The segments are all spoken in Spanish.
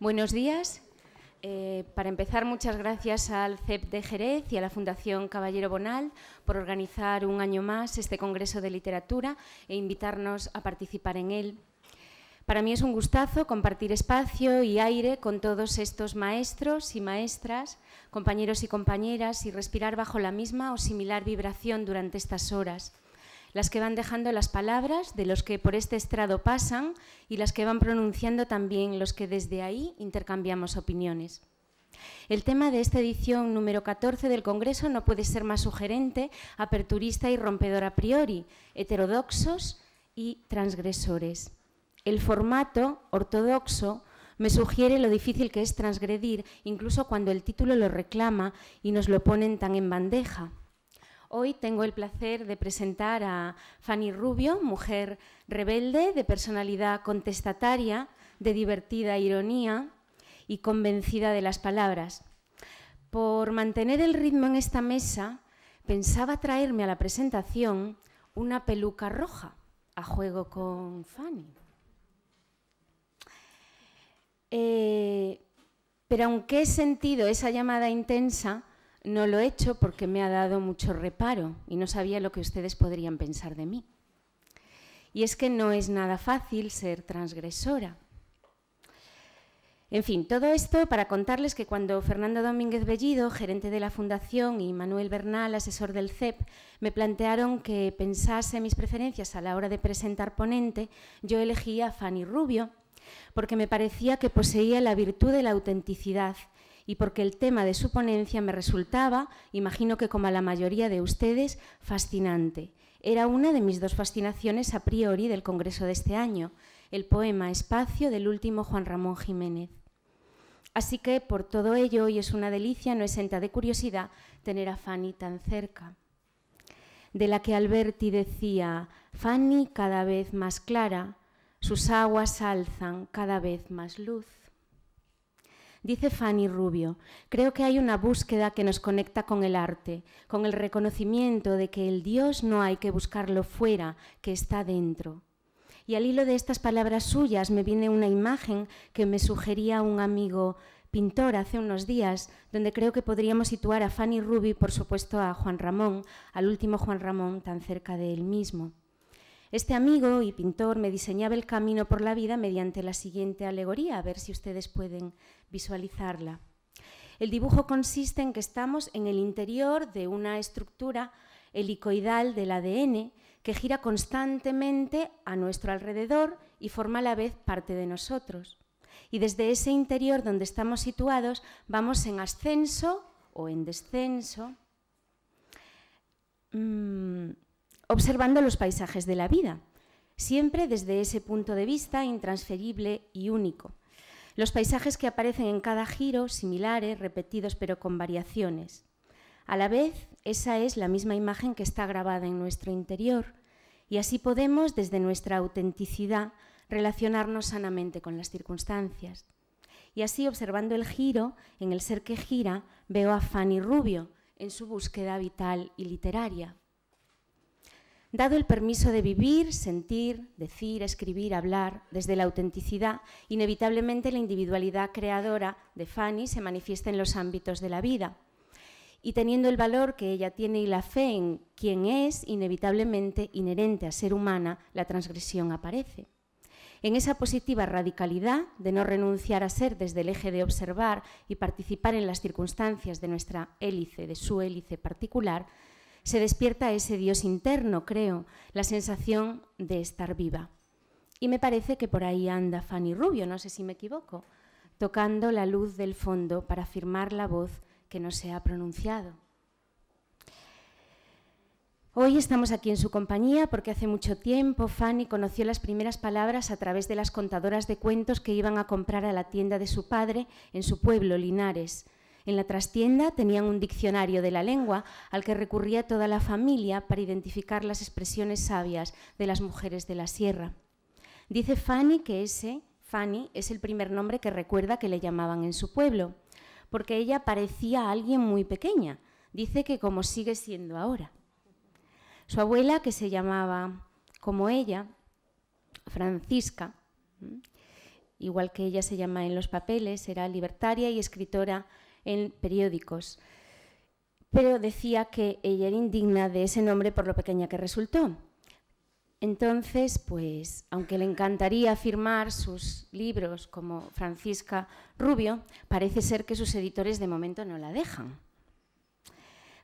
Buenos días. Para empezar, muchas gracias al CEP de Jerez y a la Fundación Caballero Bonal por organizar un año más este Congreso de Literatura e invitarnos a participar en él. Para mí es un gustazo compartir espacio y aire con todos estos maestros y maestras, compañeros y compañeras, y respirar bajo la misma o similar vibración durante estas horas, las que van dejando las palabras de los que por este estrado pasan y las que van pronunciando también los que desde ahí intercambiamos opiniones. El tema de esta edición número 14 del Congreso no puede ser más sugerente, aperturista y rompedor a priori, heterodoxos y transgresores. El formato ortodoxo me sugiere lo difícil que es transgredir, incluso cuando el título lo reclama y nos lo ponen tan en bandeja. Hoy tengo el placer de presentar a Fanny Rubio, mujer rebelde, de personalidad contestataria, de divertida ironía y convencida de las palabras. Por mantener el ritmo en esta mesa, pensaba traerme a la presentación una peluca roja, a juego con Fanny. Pero aunque he sentido esa llamada intensa, no lo he hecho porque me ha dado mucho reparo y no sabía lo que ustedes podrían pensar de mí. Y es que no es nada fácil ser transgresora. En fin, todo esto para contarles que cuando Fernando Domínguez Bellido, gerente de la Fundación, y Manuel Bernal, asesor del CEP, me plantearon que pensase mis preferencias a la hora de presentar ponente, yo elegí a Fanny Rubio porque me parecía que poseía la virtud de la autenticidad y porque el tema de su ponencia me resultaba, imagino que como a la mayoría de ustedes, fascinante. Era una de mis dos fascinaciones a priori del Congreso de este año, el poema Espacio del último Juan Ramón Jiménez. Así que, por todo ello, hoy es una delicia, no exenta de curiosidad, tener a Fanny tan cerca. De la que Alberti decía, Fanny cada vez más clara, sus aguas alzan cada vez más luz. Dice Fanny Rubio, creo que hay una búsqueda que nos conecta con el arte, con el reconocimiento de que el Dios no hay que buscarlo fuera, que está dentro. Y al hilo de estas palabras suyas me viene una imagen que me sugería un amigo pintor hace unos días, donde creo que podríamos situar a Fanny Rubio y por supuesto a Juan Ramón, al último Juan Ramón tan cerca de él mismo. Este amigo y pintor me diseñaba el camino por la vida mediante la siguiente alegoría, a ver si ustedes pueden visualizarla. El dibujo consiste en que estamos en el interior de una estructura helicoidal del ADN que gira constantemente a nuestro alrededor y forma a la vez parte de nosotros. Y desde ese interior donde estamos situados vamos en ascenso o en descenso, observando los paisajes de la vida, siempre desde ese punto de vista intransferible y único. Los paisajes que aparecen en cada giro, similares, repetidos pero con variaciones. A la vez, esa es la misma imagen que está grabada en nuestro interior y así podemos, desde nuestra autenticidad, relacionarnos sanamente con las circunstancias. Y así, observando el giro, en el ser que gira, veo a Fanny Rubio en su búsqueda vital y literaria. Dado el permiso de vivir, sentir, decir, escribir, hablar, desde la autenticidad, inevitablemente la individualidad creadora de Fanny se manifiesta en los ámbitos de la vida. Y teniendo el valor que ella tiene y la fe en quien es, inevitablemente inherente a ser humana, la transgresión aparece. En esa positiva radicalidad de no renunciar a ser desde el eje de observar y participar en las circunstancias de nuestra hélice, de su hélice particular, se despierta ese Dios interno, creo, la sensación de estar viva. Y me parece que por ahí anda Fanny Rubio, no sé si me equivoco, tocando la luz del fondo para afirmar la voz que no se ha pronunciado. Hoy estamos aquí en su compañía porque hace mucho tiempo Fanny conoció las primeras palabras a través de las contadoras de cuentos que iban a comprar a la tienda de su padre en su pueblo, Linares. En la trastienda tenían un diccionario de la lengua al que recurría toda la familia para identificar las expresiones sabias de las mujeres de la sierra. Dice Fanny que Fanny es el primer nombre que recuerda que le llamaban en su pueblo, porque ella parecía a alguien muy pequeña. Dice que como sigue siendo ahora. Su abuela, que se llamaba como ella, Francisca, igual que ella se llama en los papeles, era libertaria y escritora en periódicos. Pero decía que ella era indigna de ese nombre por lo pequeña que resultó. Entonces, pues, aunque le encantaría firmar sus libros como Francisca Rubio, parece ser que sus editores de momento no la dejan.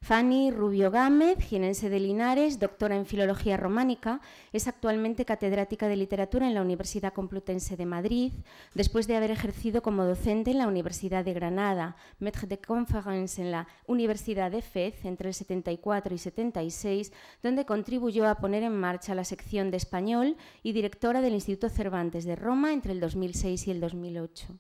Fanny Rubio Gámez, jienense de Linares, doctora en Filología Románica, es actualmente catedrática de Literatura en la Universidad Complutense de Madrid, después de haber ejercido como docente en la Universidad de Granada, maître de conférence en la Universidad de Fez entre el 74 y 76, donde contribuyó a poner en marcha la sección de español y directora del Instituto Cervantes de Roma entre el 2006 y el 2008.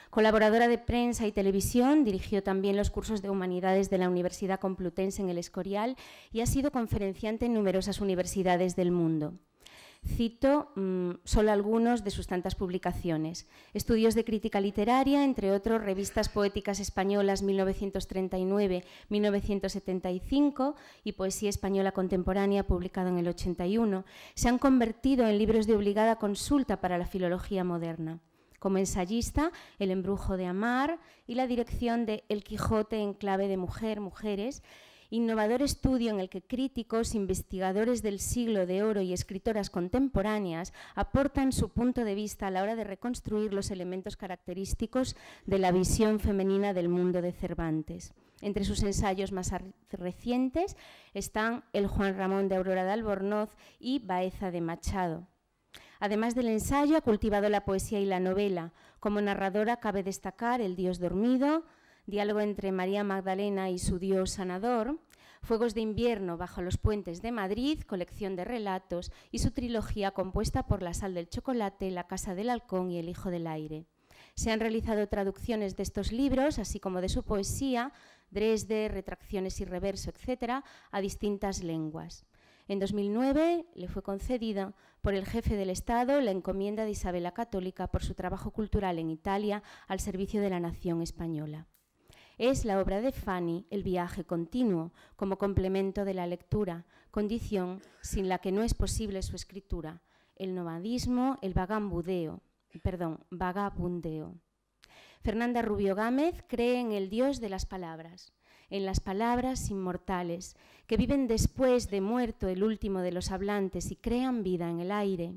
Colaboradora de prensa y televisión, dirigió también los cursos de Humanidades de la Universidad Complutense en El Escorial y ha sido conferenciante en numerosas universidades del mundo. Cito solo algunos de sus tantas publicaciones. Estudios de crítica literaria, entre otros, Revistas Poéticas Españolas 1939-1975 y Poesía Española Contemporánea, publicado en el 81, se han convertido en libros de obligada consulta para la filología moderna. Como ensayista, El embrujo de amar y la dirección de El Quijote en clave de mujeres, innovador estudio en el que críticos, investigadores del siglo de oro y escritoras contemporáneas aportan su punto de vista a la hora de reconstruir los elementos característicos de la visión femenina del mundo de Cervantes. Entre sus ensayos más recientes están El Juan Ramón de Aurora de Albornoz y Baeza de Machado. Además del ensayo, ha cultivado la poesía y la novela. Como narradora cabe destacar El Dios dormido, diálogo entre María Magdalena y su Dios sanador, Fuegos de invierno bajo los puentes de Madrid, colección de relatos, y su trilogía compuesta por La sal del chocolate, La casa del halcón y El hijo del aire. Se han realizado traducciones de estos libros, así como de su poesía, Dresde, Retracciones y reverso, etc., a distintas lenguas. En 2009 le fue concedida por el jefe del Estado la encomienda de Isabel la Católica por su trabajo cultural en Italia al servicio de la nación española. Es la obra de Fanny el viaje continuo, como complemento de la lectura, condición sin la que no es posible su escritura, el nomadismo, el vagabundeo. Fernanda Rubio Gámez cree en el Dios de las palabras, en las palabras inmortales, que viven después de muerto el último de los hablantes y crean vida en el aire,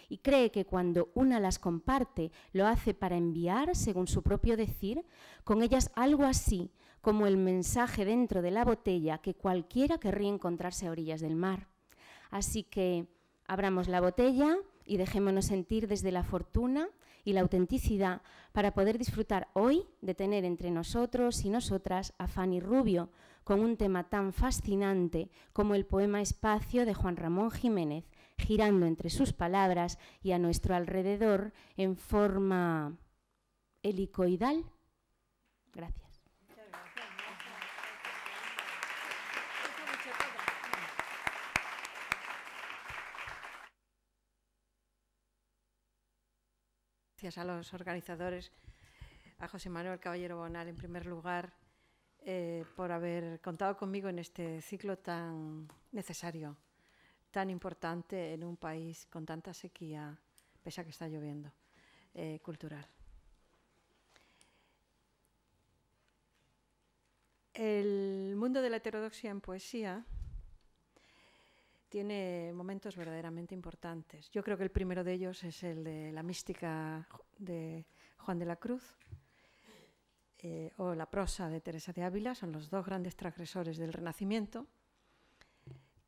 y cree que cuando una las comparte lo hace para enviar, según su propio decir, con ellas algo así como el mensaje dentro de la botella que cualquiera querría encontrarse a orillas del mar. Así que abramos la botella y dejémonos sentir desde la fortuna y la autenticidad para poder disfrutar hoy de tener entre nosotros y nosotras a Fanny Rubio con un tema tan fascinante como el poema Espacio de Juan Ramón Jiménez, girando entre sus palabras y a nuestro alrededor en forma helicoidal. Gracias. Gracias a los organizadores, a José Manuel Caballero Bonal en primer lugar, por haber contado conmigo en este ciclo tan necesario, tan importante en un país con tanta sequía, pese a que está lloviendo, cultural. El mundo de la heterodoxia en poesía tiene momentos verdaderamente importantes. Yo creo que el primero de ellos es el de la mística de Juan de la Cruz o la prosa de Teresa de Ávila. Son los dos grandes transgresores del Renacimiento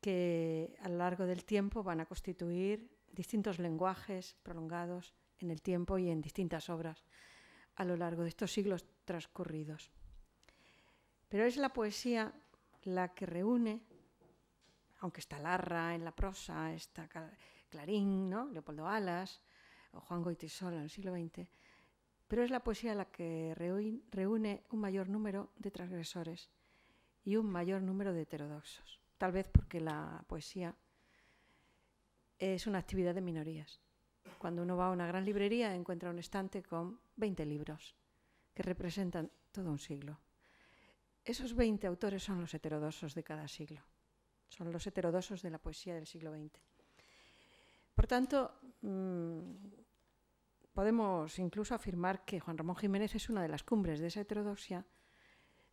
que a lo largo del tiempo van a constituir distintos lenguajes prolongados en el tiempo y en distintas obras a lo largo de estos siglos transcurridos. Pero es la poesía la que reúne, aunque está Larra en la prosa, está Clarín, ¿no? Leopoldo Alas o Juan Goytisolo en el siglo XX, pero es la poesía la que reúne un mayor número de transgresores y un mayor número de heterodoxos, tal vez porque la poesía es una actividad de minorías. Cuando uno va a una gran librería encuentra un estante con 20 libros que representan todo un siglo. Esos 20 autores son los heterodoxos de cada siglo. Son los heterodoxos de la poesía del siglo XX. Por tanto, podemos incluso afirmar que Juan Ramón Jiménez es una de las cumbres de esa heterodoxia,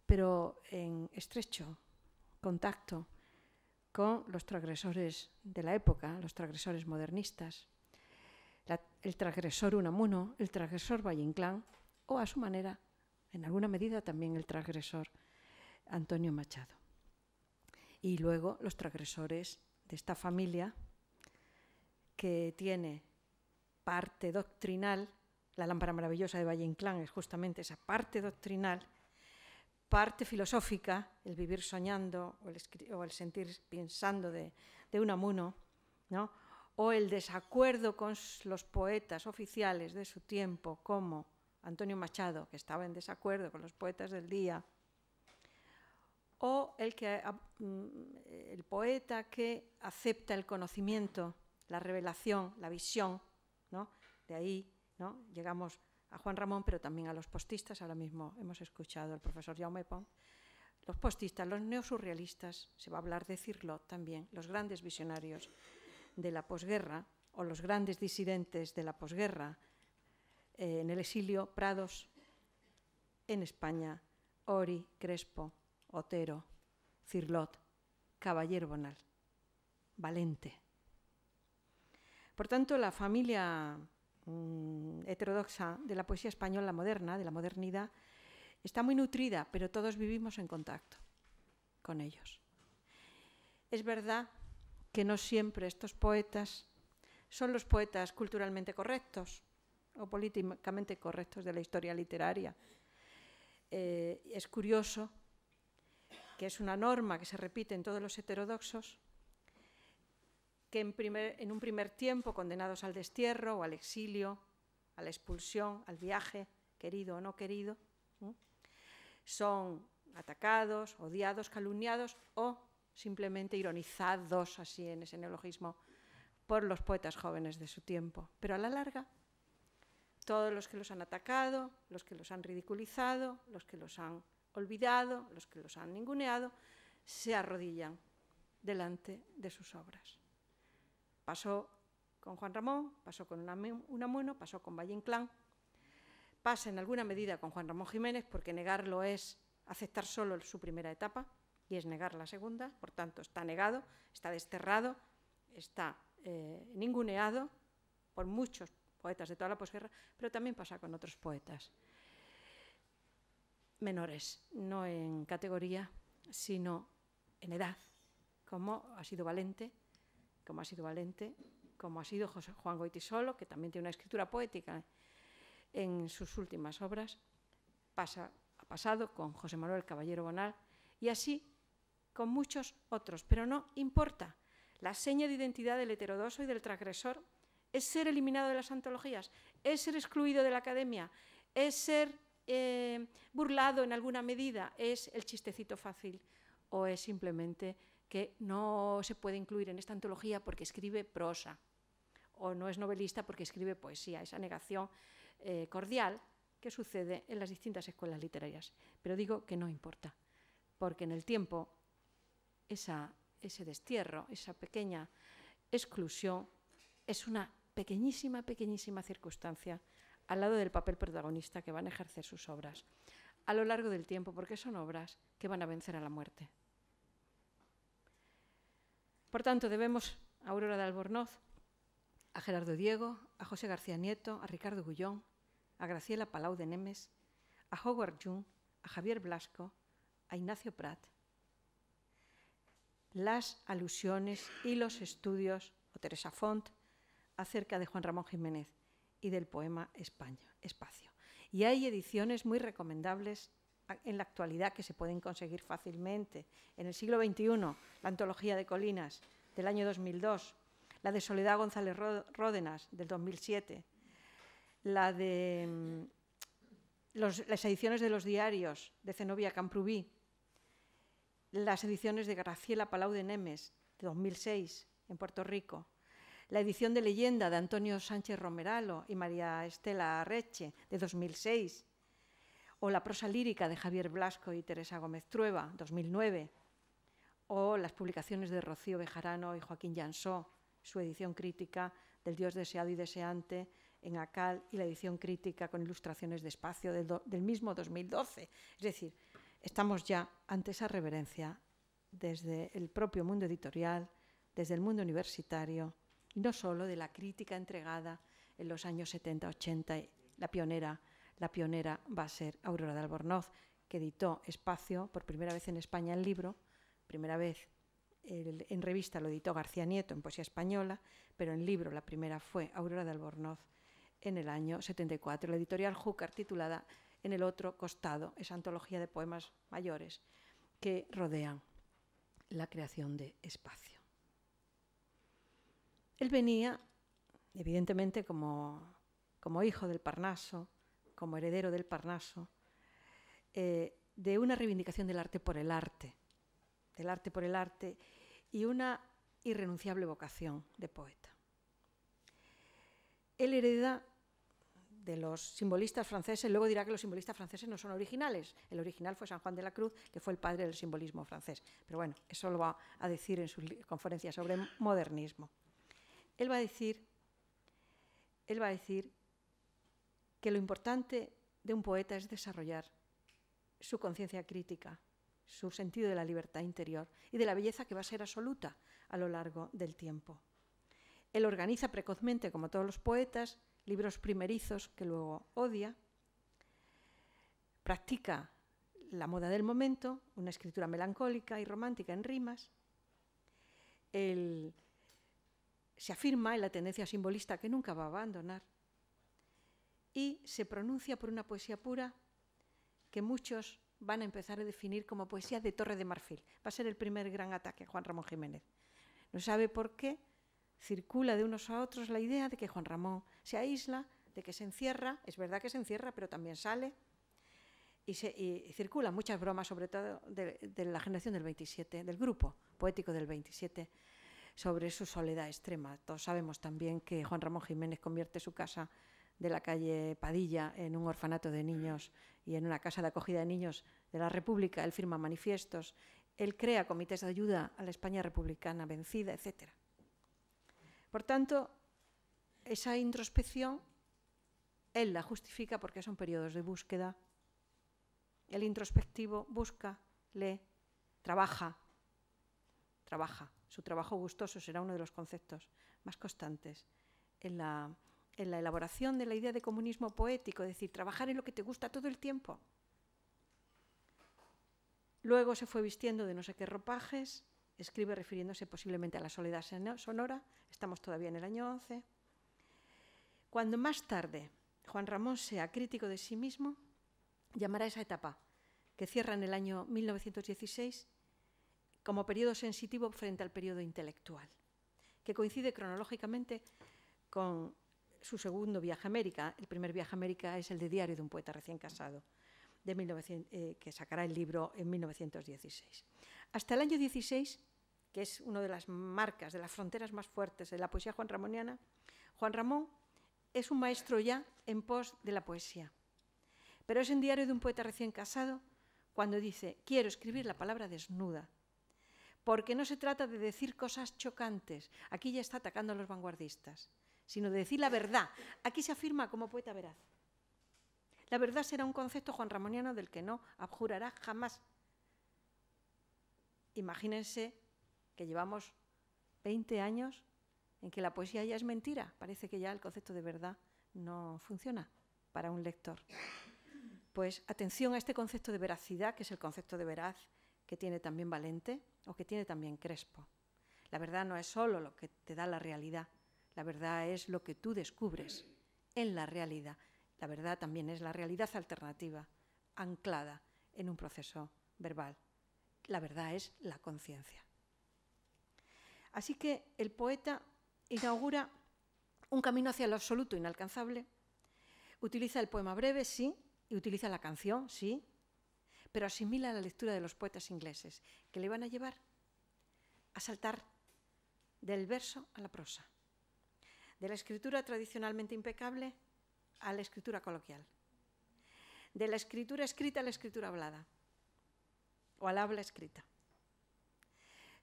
pero en estrecho contacto con los transgresores de la época, los transgresores modernistas, el transgresor Unamuno, el transgresor Valle Inclán, o a su manera, en alguna medida, también el transgresor Antonio Machado. Y luego los transgresores de esta familia que tiene parte doctrinal, la lámpara maravillosa de Valle Inclán es justamente esa parte doctrinal, parte filosófica, el vivir soñando o el sentir pensando de Unamuno, ¿no? O el desacuerdo con los poetas oficiales de su tiempo, como Antonio Machado, que estaba en desacuerdo con los poetas del día, o el poeta que acepta el conocimiento, la revelación, la visión, ¿no? De ahí, ¿no? Llegamos a Juan Ramón, pero también a los postistas. Ahora mismo hemos escuchado al profesor Jaume Pont. Los postistas, los neosurrealistas, se va a hablar de Cirlot también, los grandes visionarios de la posguerra o los grandes disidentes de la posguerra, en el exilio, Prados, en España, Ori, Crespo, Otero, Cirlot, Caballero Bonal, Valente. Por tanto, la familia heterodoxa de la poesía española moderna, de la modernidad, está muy nutrida, pero todos vivimos en contacto con ellos. Es verdad que no siempre estos poetas son los poetas culturalmente correctos o políticamente correctos de la historia literaria. Es curioso que es una norma que se repite en todos los heterodoxos, que en un primer tiempo, condenados al destierro o al exilio, a la expulsión, al viaje, querido o no querido, son atacados, odiados, calumniados o simplemente ironizados, así en ese neologismo, por los poetas jóvenes de su tiempo. Pero a la larga, todos los que los han atacado, los que los han ridiculizado, los que los han olvidado, los que los han ninguneado, se arrodillan delante de sus obras. Pasó con Juan Ramón, pasó con Unamuno, pasó con Valle Inclán, pasa en alguna medida con Juan Ramón Jiménez, porque negarlo es aceptar solo su primera etapa y es negar la segunda, por tanto está negado, está desterrado, está ninguneado por muchos poetas de toda la posguerra, pero también pasa con otros poetas menores, no en categoría, sino en edad, como ha sido Valente, como ha sido Juan Goytisolo, que también tiene una escritura poética en sus últimas obras, ha pasado con José Manuel Caballero Bonal, y así con muchos otros. Pero no importa, la seña de identidad del heterodoxo y del transgresor es ser eliminado de las antologías, es ser excluido de la academia, es ser burlado en alguna medida, es el chistecito fácil, o es simplemente que no se puede incluir en esta antología porque escribe prosa, o no es novelista porque escribe poesía, esa negación cordial que sucede en las distintas escuelas literarias. Pero digo que no importa, porque en el tiempo ese destierro, esa pequeña exclusión, es una pequeñísima, pequeñísima circunstancia al lado del papel protagonista que van a ejercer sus obras a lo largo del tiempo, porque son obras que van a vencer a la muerte. Por tanto, debemos a Aurora de Albornoz, a Gerardo Diego, a José García Nieto, a Ricardo Gullón, a Graciela Palau de Nemes, a Howard Jung, a Javier Blasco, a Ignacio Prat, las alusiones y los estudios, o Teresa Font, acerca de Juan Ramón Jiménez y del poema Espacio. Y hay ediciones muy recomendables en la actualidad que se pueden conseguir fácilmente. En el siglo XXI, la Antología de Colinas del año 2002, la de Soledad González Ródenas del 2007, las ediciones de los diarios de Zenobia Camprubí, las ediciones de Graciela Palau de Nemes de 2006 en Puerto Rico, la edición de Leyenda de Antonio Sánchez Romeralo y María Estela Arreche de 2006, o la prosa lírica de Javier Blasco y Teresa Gómez Trueba, 2009, o las publicaciones de Rocío Bejarano y Joaquín Jansó, su edición crítica del Dios deseado y deseante en ACAL y la edición crítica con ilustraciones de Espacio del mismo 2012. Es decir, estamos ya ante esa reverencia desde el propio mundo editorial, desde el mundo universitario, y no solo de la crítica entregada en los años 70-80. La pionera va a ser Aurora de Albornoz, que editó Espacio por primera vez en España en libro, primera vez en revista lo editó García Nieto en Poesía Española, pero en libro la primera fue Aurora de Albornoz en el año 74. La editorial Júcar, titulada En el otro costado, esa antología de poemas mayores que rodean la creación de Espacio. Él venía, evidentemente, como hijo del Parnaso, como heredero del Parnaso, de una reivindicación del arte por el arte, y una irrenunciable vocación de poeta. Él hereda de los simbolistas franceses, luego dirá que los simbolistas franceses no son originales. El original fue San Juan de la Cruz, que fue el padre del simbolismo francés. Pero bueno, eso lo va a decir en sus conferencias sobre modernismo. Él va a decir que lo importante de un poeta es desarrollar su conciencia crítica, su sentido de la libertad interior y de la belleza que va a ser absoluta a lo largo del tiempo. Él organiza precozmente, como todos los poetas, libros primerizos que luego odia, practica la moda del momento, una escritura melancólica y romántica en rimas. Él se afirma en la tendencia simbolista que nunca va a abandonar y se pronuncia por una poesía pura que muchos van a empezar a definir como poesía de Torre de Marfil. Va a ser el primer gran ataque a Juan Ramón Jiménez. No sabe por qué circula de unos a otros la idea de que Juan Ramón se aísla, de que se encierra. Es verdad que se encierra, pero también sale. Y circulan muchas bromas, sobre todo de la generación del 27, del grupo poético del 27, sobre su soledad extrema. Todos sabemos también que Juan Ramón Jiménez convierte su casa de la calle Padilla en un orfanato de niños y en una casa de acogida de niños de la República. Él firma manifiestos, él crea comités de ayuda a la España republicana vencida, etc. Por tanto, esa introspección, él la justifica porque son periodos de búsqueda. El introspectivo busca, lee, trabaja. Su trabajo gustoso será uno de los conceptos más constantes en la elaboración de la idea de comunismo poético, es decir, trabajar en lo que te gusta todo el tiempo. Luego se fue vistiendo de no sé qué ropajes, escribe refiriéndose posiblemente a la soledad sonora, estamos todavía en el año 11. Cuando más tarde Juan Ramón sea crítico de sí mismo, llamará a esa etapa, que cierra en el año 1916, como periodo sensitivo frente al periodo intelectual, que coincide cronológicamente con su segundo viaje a América. El primer viaje a América es el de Diario de un poeta recién casado, que sacará el libro en 1916. Hasta el año 16, que es una de las marcas, de las fronteras más fuertes de la poesía juanramoniana, Juan Ramón es un maestro ya en pos de la poesía. Pero es en Diario de un poeta recién casado cuando dice: quiero escribir la palabra desnuda, porque no se trata de decir cosas chocantes, aquí ya está atacando a los vanguardistas, sino de decir la verdad. Aquí se afirma como poeta veraz. La verdad será un concepto juanramoniano del que no abjurará jamás. Imagínense que llevamos 20 años en que la poesía ya es mentira. Parece que ya el concepto de verdad no funciona para un lector. Pues atención a este concepto de veracidad, que es el concepto de veraz que tiene también Valente o que tiene también Crespo. La verdad no es solo lo que te da la realidad, la verdad es lo que tú descubres en la realidad. La verdad también es la realidad alternativa, anclada en un proceso verbal. La verdad es la conciencia. Así que el poeta inaugura un camino hacia lo absoluto inalcanzable. Utiliza el poema breve, sí, y utiliza la canción, sí, pero asimila la lectura de los poetas ingleses, que le van a llevar a saltar del verso a la prosa, de la escritura tradicionalmente impecable a la escritura coloquial, de la escritura escrita a la escritura hablada, o al habla escrita.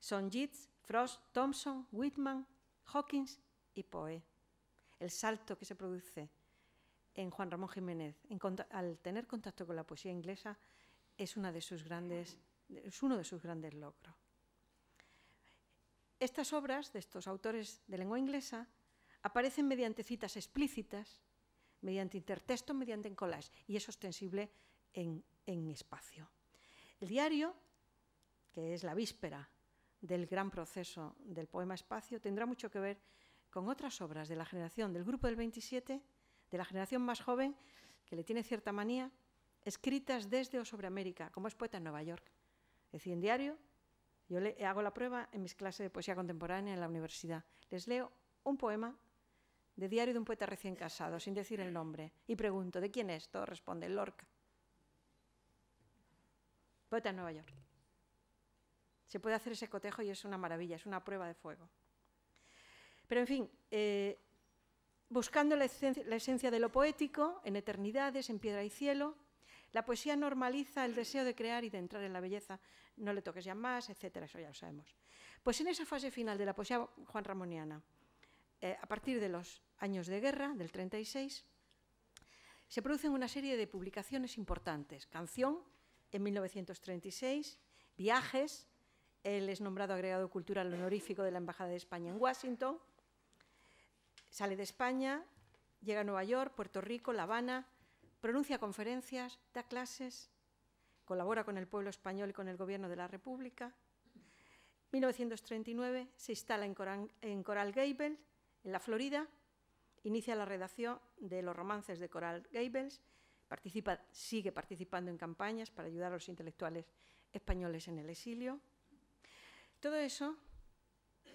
Son Yeats, Frost, Thompson, Whitman, Hawkins y Poe. el salto que se produce en Juan Ramón Jiménez al tener contacto con la poesía inglesa es uno de sus grandes logros. Estas obras de estos autores de lengua inglesa aparecen mediante citas explícitas, mediante intertexto, mediante collage, y es ostensible en espacio. El diario, que es la víspera del gran proceso del poema espacio, tendrá mucho que ver con otras obras de la generación del Grupo del 27, de la generación más joven, que le tiene cierta manía, escritas desde o sobre América, como es Poeta en Nueva York. Es decir, en diario, yo hago la prueba en mis clases de poesía contemporánea en la universidad. Les leo un poema de diario de un poeta recién casado, sin decir el nombre, y pregunto, ¿de quién es? Todos responden, Lorca. Poeta en Nueva York. Se puede hacer ese cotejo y es una maravilla, es una prueba de fuego. Pero, en fin, buscando la esencia de lo poético, en eternidades, en piedra y cielo, la poesía normaliza el deseo de crear y de entrar en la belleza, no le toques ya más, etcétera, eso ya lo sabemos. Pues en esa fase final de la poesía juanramoniana, a partir de los años de guerra, del 36, se producen una serie de publicaciones importantes. Canción, en 1936, Viajes, él es nombrado agregado cultural honorífico de la Embajada de España en Washington, sale de España, llega a Nueva York, Puerto Rico, La Habana, pronuncia conferencias, da clases, colabora con el pueblo español y con el gobierno de la República. 1939 se instala en Coral Gables, en la Florida, inicia la redacción de los romances de Coral Gables, sigue participando en campañas para ayudar a los intelectuales españoles en el exilio. Todo eso,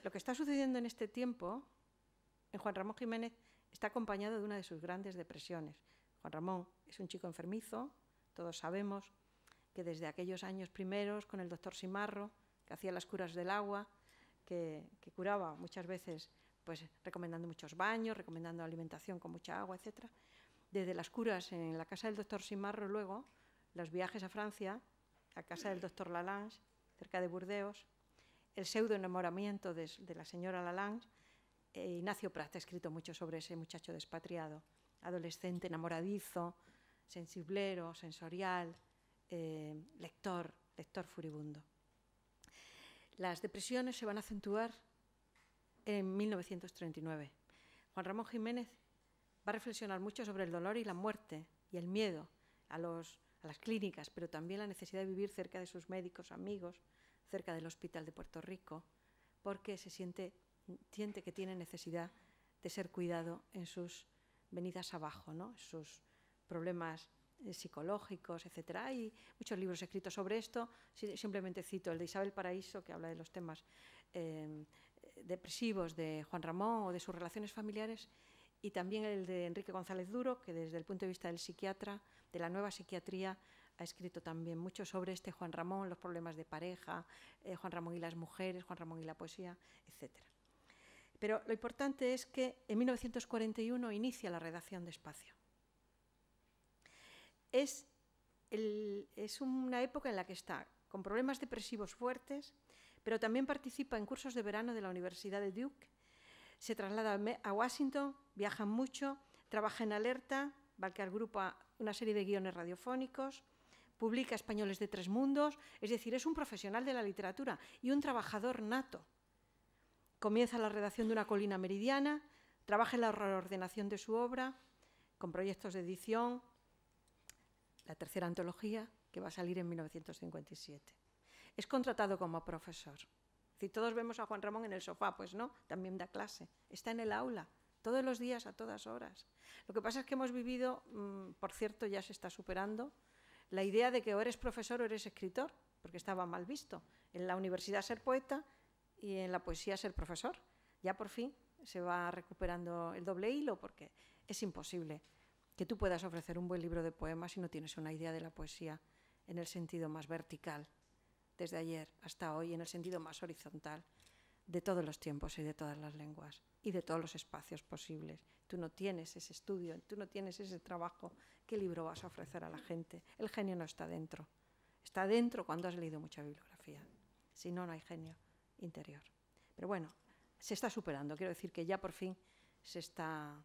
lo que está sucediendo en este tiempo, en Juan Ramón Jiménez, está acompañado de una de sus grandes depresiones. Juan Ramón es un chico enfermizo, todos sabemos que desde aquellos años primeros, con el doctor Simarro, que hacía las curas del agua, que curaba muchas veces, pues recomendando muchos baños, recomendando alimentación con mucha agua, etc. Desde las curas en la casa del doctor Simarro, luego, los viajes a Francia, a casa del doctor Lalande, cerca de Burdeos, el pseudo enamoramiento de la señora Lalande. Ignacio Prat ha escrito mucho sobre ese muchacho despatriado, adolescente, enamoradizo, sensiblero, sensorial, lector furibundo. Las depresiones se van a acentuar en 1939. Juan Ramón Jiménez va a reflexionar mucho sobre el dolor y la muerte y el miedo a las clínicas, pero también la necesidad de vivir cerca de sus médicos amigos, cerca del Hospital de Puerto Rico, porque siente que tiene necesidad de ser cuidado en sus venidas abajo, ¿no? Sus problemas psicológicos, etc. Hay muchos libros escritos sobre esto, simplemente cito el de Isabel Paraíso, que habla de los temas depresivos de Juan Ramón o de sus relaciones familiares, y también el de Enrique González Duro, que desde el punto de vista del psiquiatra, de la nueva psiquiatría, ha escrito también mucho sobre este Juan Ramón, los problemas de pareja, Juan Ramón y las mujeres, Juan Ramón y la poesía, etc. Pero lo importante es que en 1941 inicia la redacción de Espacio. Es una época en la que está con problemas depresivos fuertes, pero también participa en cursos de verano de la Universidad de Duke, se traslada a Washington, viaja mucho, trabaja en Alerta, va al grupo a una serie de guiones radiofónicos, publica Españoles de Tres Mundos, es decir, es un profesional de la literatura y un trabajador nato. Comienza la redacción de Una colina meridiana, trabaja en la reordenación de su obra, con proyectos de edición, la tercera antología, que va a salir en 1957. Es contratado como profesor. Si todos vemos a Juan Ramón en el sofá, pues no, también da clase. Está en el aula, todos los días, a todas horas. Lo que pasa es que hemos vivido, por cierto, ya se está superando, la idea de que o eres profesor o eres escritor, porque estaba mal visto. En la universidad ser poeta y en la poesía ser profesor. Ya por fin se va recuperando el doble hilo, porque es imposible que tú puedas ofrecer un buen libro de poemas si no tienes una idea de la poesía en el sentido más vertical, desde ayer hasta hoy, en el sentido más horizontal, de todos los tiempos y de todas las lenguas y de todos los espacios posibles. Tú no tienes ese estudio, tú no tienes ese trabajo. ¿Qué libro vas a ofrecer a la gente? El genio no está dentro. Está dentro cuando has leído mucha bibliografía. Si no, no hay genio interior. Pero bueno, se está superando. Quiero decir que ya por fin se está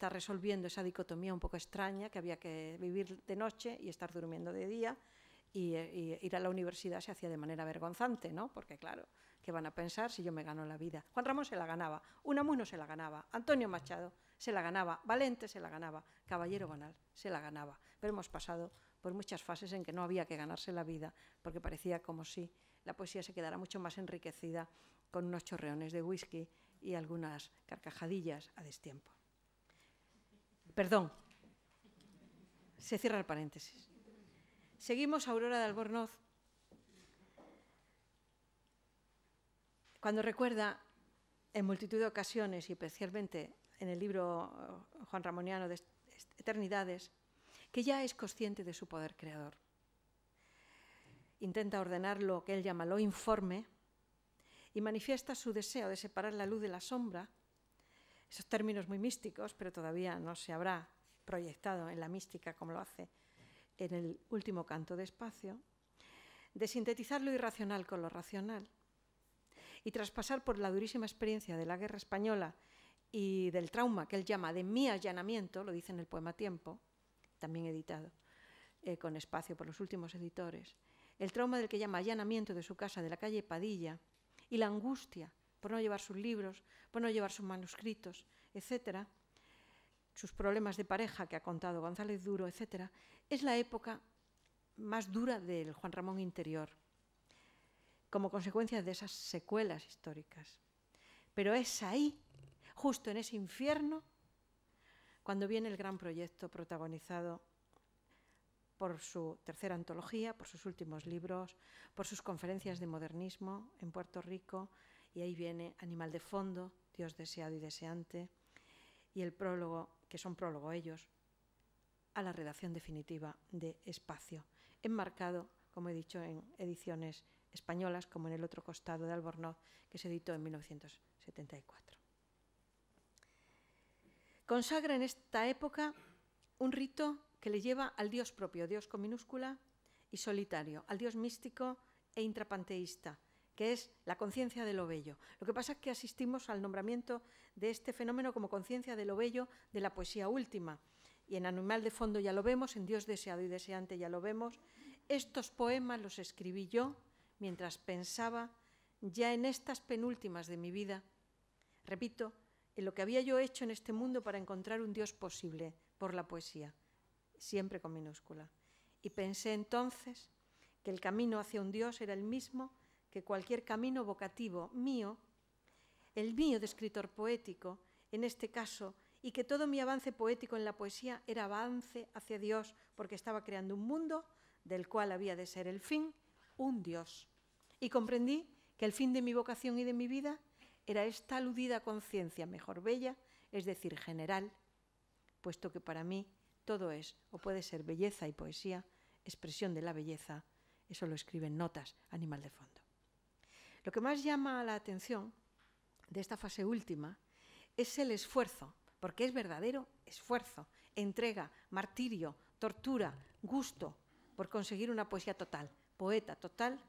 resolviendo esa dicotomía un poco extraña, que había que vivir de noche y estar durmiendo de día, y ir a la universidad se hacía de manera vergonzante, ¿no? Porque claro, ¿qué van a pensar si yo me gano la vida? Juan Ramón se la ganaba, Unamuno se la ganaba, Antonio Machado se la ganaba, Valente se la ganaba, Caballero Bonal se la ganaba. Pero hemos pasado por muchas fases en que no había que ganarse la vida, porque parecía como si la poesía se quedara mucho más enriquecida con unos chorreones de whisky y algunas carcajadillas a destiempo. Perdón, se cierra el paréntesis. Seguimos a Aurora de Albornoz, cuando recuerda en multitud de ocasiones, y especialmente en el libro Juan Ramoniano de Eternidades, que ya es consciente de su poder creador. Intenta ordenar lo que él llama lo informe y manifiesta su deseo de separar la luz de la sombra, esos términos muy místicos, pero todavía no se habrá proyectado en la mística como lo hace en el último canto de Espacio, de sintetizar lo irracional con lo racional y tras pasar por la durísima experiencia de la guerra española y del trauma que él llama de mi allanamiento, lo dice en el poema Tiempo, también editado con Espacio por los últimos editores, el trauma del que llama allanamiento de su casa de la calle Padilla y la angustia por no llevar sus libros, por no llevar sus manuscritos, etcétera, sus problemas de pareja que ha contado González Duro, etcétera, es la época más dura del Juan Ramón interior, como consecuencia de esas secuelas históricas. Pero es ahí, justo en ese infierno, cuando viene el gran proyecto protagonizado por su tercera antología, por sus últimos libros, por sus conferencias de modernismo en Puerto Rico, y ahí viene Animal de Fondo, Dios deseado y deseante, y el prólogo, que son prólogo ellos, a la redacción definitiva de Espacio, enmarcado, como he dicho, en ediciones españolas, como en El otro costado de Albornoz, que se editó en 1974. Consagra en esta época un rito que le lleva al Dios propio, Dios con minúscula y solitario, al Dios místico e intrapanteísta, que es la conciencia de lo bello. Lo que pasa es que asistimos al nombramiento de este fenómeno como conciencia de lo bello de la poesía última. Y en Animal de Fondo ya lo vemos, en Dios deseado y deseante ya lo vemos. Estos poemas los escribí yo mientras pensaba ya en estas penúltimas de mi vida, repito, en lo que había yo hecho en este mundo para encontrar un Dios posible por la poesía, siempre con minúscula. Y pensé entonces que el camino hacia un Dios era el mismo que cualquier camino vocativo mío, el mío de escritor poético, en este caso, y que todo mi avance poético en la poesía era avance hacia Dios, porque estaba creando un mundo del cual había de ser el fin, un Dios. Y comprendí que el fin de mi vocación y de mi vida era esta aludida conciencia mejor bella, es decir, general, puesto que para mí todo es, o puede ser belleza y poesía, expresión de la belleza, eso lo escribe en Notas, Animal de Fondo. Lo que más llama la atención de esta fase última es el esfuerzo, porque es verdadero esfuerzo, entrega, martirio, tortura, gusto por conseguir una poesía total, poeta total,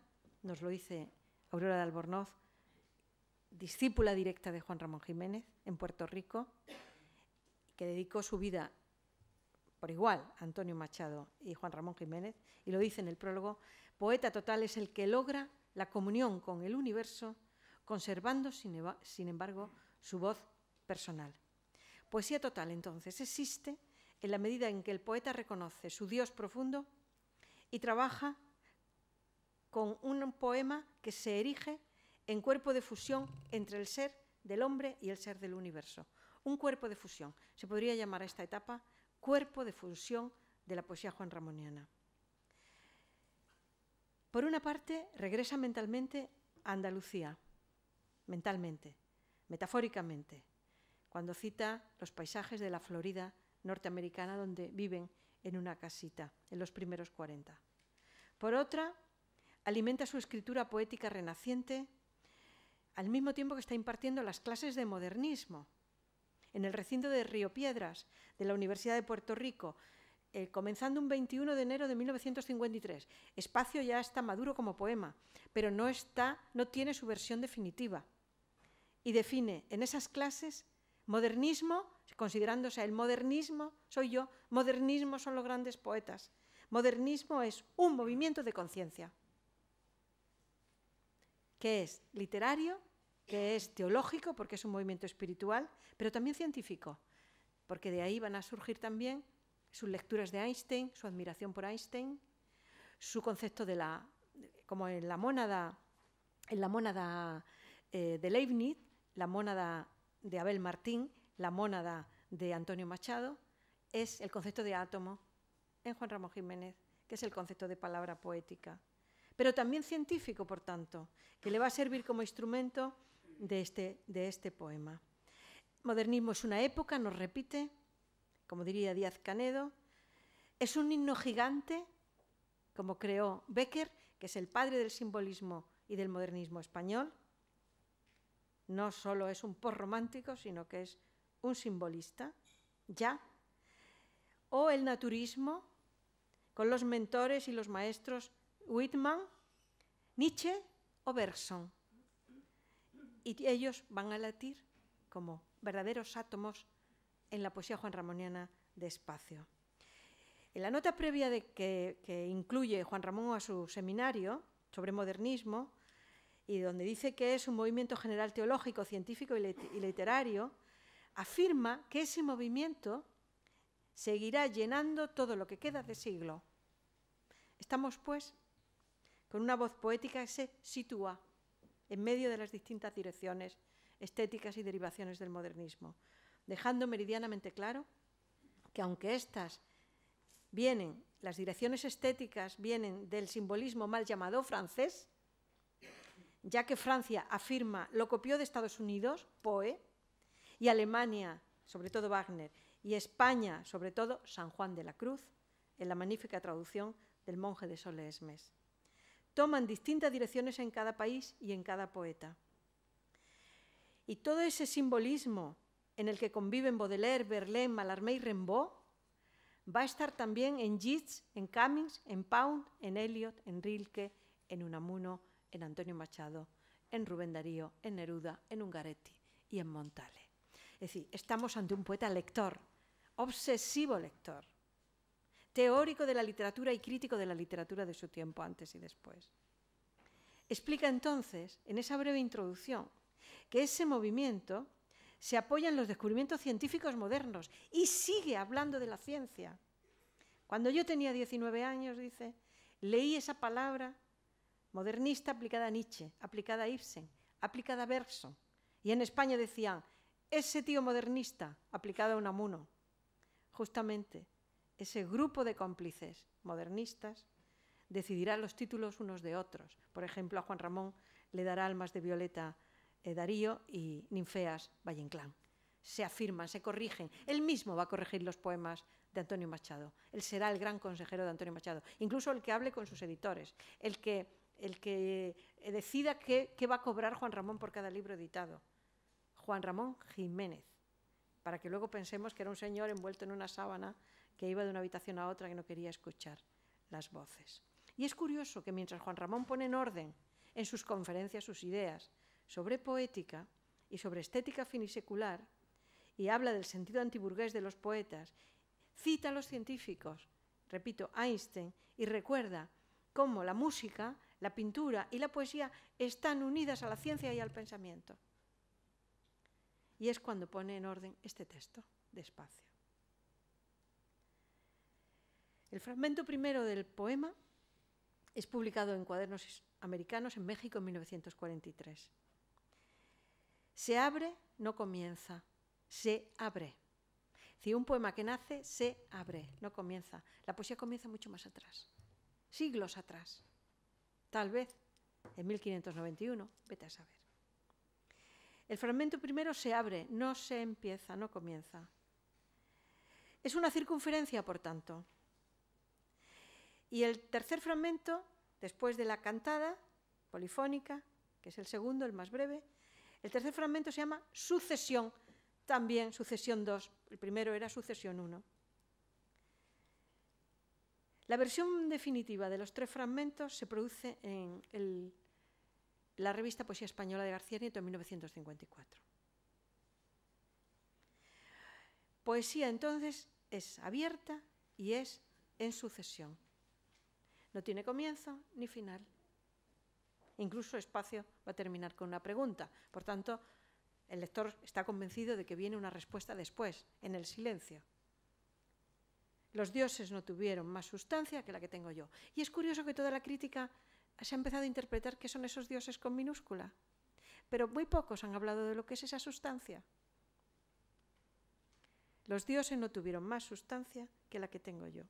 nos lo dice Aurora de Albornoz, discípula directa de Juan Ramón Jiménez en Puerto Rico, que dedicó su vida por igual a Antonio Machado y Juan Ramón Jiménez, y lo dice en el prólogo, poeta total es el que logra la comunión con el universo, conservando, sin embargo, su voz personal. Poesía total, entonces, existe en la medida en que el poeta reconoce su Dios profundo y trabaja con un poema que se erige en cuerpo de fusión entre el ser del hombre y el ser del universo. Un cuerpo de fusión. Se podría llamar a esta etapa cuerpo de fusión de la poesía juanramoniana. Por una parte, regresa mentalmente a Andalucía, mentalmente, metafóricamente, cuando cita los paisajes de la Florida norteamericana donde viven en una casita en los primeros 40. Por otra, alimenta su escritura poética renaciente al mismo tiempo que está impartiendo las clases de modernismo en el recinto de Río Piedras de la Universidad de Puerto Rico, comenzando un 21 de enero de 1953. Espacio ya está maduro como poema, pero no tiene su versión definitiva. Y define en esas clases Modernismo, considerándose el modernismo, soy yo, modernismo son los grandes poetas. Modernismo es un movimiento de conciencia, que es literario, que es teológico, porque es un movimiento espiritual, pero también científico, porque de ahí van a surgir también sus lecturas de Einstein, su admiración por Einstein, su concepto de como en la mónada de Leibniz, la mónada de Abel Martín, la mónada de Antonio Machado, es el concepto de átomo en Juan Ramón Jiménez, que es el concepto de palabra poética, pero también científico, por tanto, que le va a servir como instrumento de este poema. Modernismo es una época, nos repite, como diría Díaz Canedo, es un himno gigante, como creó Bécquer, que es el padre del simbolismo y del modernismo español. No solo es un postromántico, sino que es un simbolista, ya. O el naturismo, con los mentores y los maestros Whitman, Nietzsche o Bergson. Y ellos van a latir como verdaderos átomos en la poesía juanramoniana de espacio. En la nota previa que incluye Juan Ramón a su seminario sobre modernismo, y donde dice que es un movimiento general teológico, científico y literario, afirma que ese movimiento seguirá llenando todo lo que queda de siglo. Estamos, pues, con una voz poética que se sitúa en medio de las distintas direcciones estéticas y derivaciones del modernismo, dejando meridianamente claro que aunque las direcciones estéticas vienen del simbolismo mal llamado francés, ya que Francia afirma lo copió de Estados Unidos, Poe, y Alemania, sobre todo Wagner, y España, sobre todo San Juan de la Cruz, en la magnífica traducción del monje de Solesmes. Toman distintas direcciones en cada país y en cada poeta. Y todo ese simbolismo en el que conviven Baudelaire, Verlaine, Mallarmé y Rimbaud va a estar también en Yeats, en Cummings, en Pound, en Eliot, en Rilke, en Unamuno, en Antonio Machado, en Rubén Darío, en Neruda, en Ungaretti y en Montale. Es decir, estamos ante un poeta lector, obsesivo lector, teórico de la literatura y crítico de la literatura de su tiempo, antes y después. Explica entonces, en esa breve introducción, que ese movimiento se apoya en los descubrimientos científicos modernos y sigue hablando de la ciencia. Cuando yo tenía 19 años, dice, leí esa palabra modernista aplicada a Nietzsche, aplicada a Ibsen, aplicada a Bergson, y en España decían, ese tío modernista, aplicado a Unamuno. Justamente ese grupo de cómplices modernistas decidirá los títulos unos de otros. Por ejemplo, a Juan Ramón le dará Almas de Violeta Darío y Ninfeas Valle Inclán. Se afirman, se corrigen. Él mismo va a corregir los poemas de Antonio Machado. Él será el gran consejero de Antonio Machado, incluso el que hable con sus editores, el que decida qué va a cobrar Juan Ramón por cada libro editado. Juan Ramón Jiménez, para que luego pensemos que era un señor envuelto en una sábana que iba de una habitación a otra que no quería escuchar las voces. Y es curioso que mientras Juan Ramón pone en orden en sus conferencias sus ideas sobre poética y sobre estética finisecular, y habla del sentido antiburgués de los poetas, cita a los científicos, repito, Einstein, y recuerda cómo la música, la pintura y la poesía están unidas a la ciencia y al pensamiento. Y es cuando pone en orden este texto, despacio. El fragmento primero del poema es publicado en Cuadernos Americanos en México en 1943. Se abre, no comienza, se abre. Es decir, un poema que nace, se abre, no comienza. La poesía comienza mucho más atrás, siglos atrás, tal vez en 1591, vete a saber. El fragmento primero se abre, no se empieza, no comienza. Es una circunferencia, por tanto. Y el tercer fragmento, después de la cantada polifónica, que es el segundo, el más breve, el tercer fragmento se llama sucesión, también sucesión 2, el primero era sucesión 1. La versión definitiva de los tres fragmentos se produce en la revista Poesía Española de García Nieto en 1954. poesía entonces es abierta y es en sucesión. No tiene comienzo ni final. Incluso espacio va a terminar con una pregunta. Por tanto, el lector está convencido de que viene una respuesta después, en el silencio. Los dioses no tuvieron más sustancia que la que tengo yo. Y es curioso que toda la crítica se ha empezado a interpretar qué son esos dioses con minúscula. Pero muy pocos han hablado de lo que es esa sustancia. Los dioses no tuvieron más sustancia que la que tengo yo.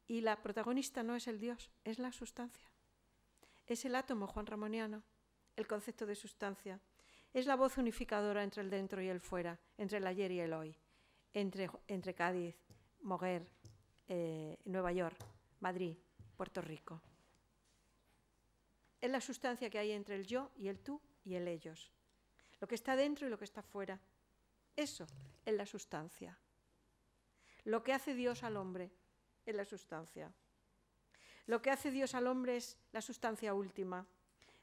Y la protagonista no es el dios, es la sustancia. Es el átomo juanramoniano, el concepto de sustancia. Es la voz unificadora entre el dentro y el fuera, entre el ayer y el hoy, entre Cádiz, Moguer, Nueva York, Madrid, Puerto Rico. Es la sustancia que hay entre el yo y el tú y el ellos. Lo que está dentro y lo que está fuera. Eso es la sustancia. Lo que hace Dios al hombre es la sustancia. Lo que hace Dios al hombre es la sustancia última,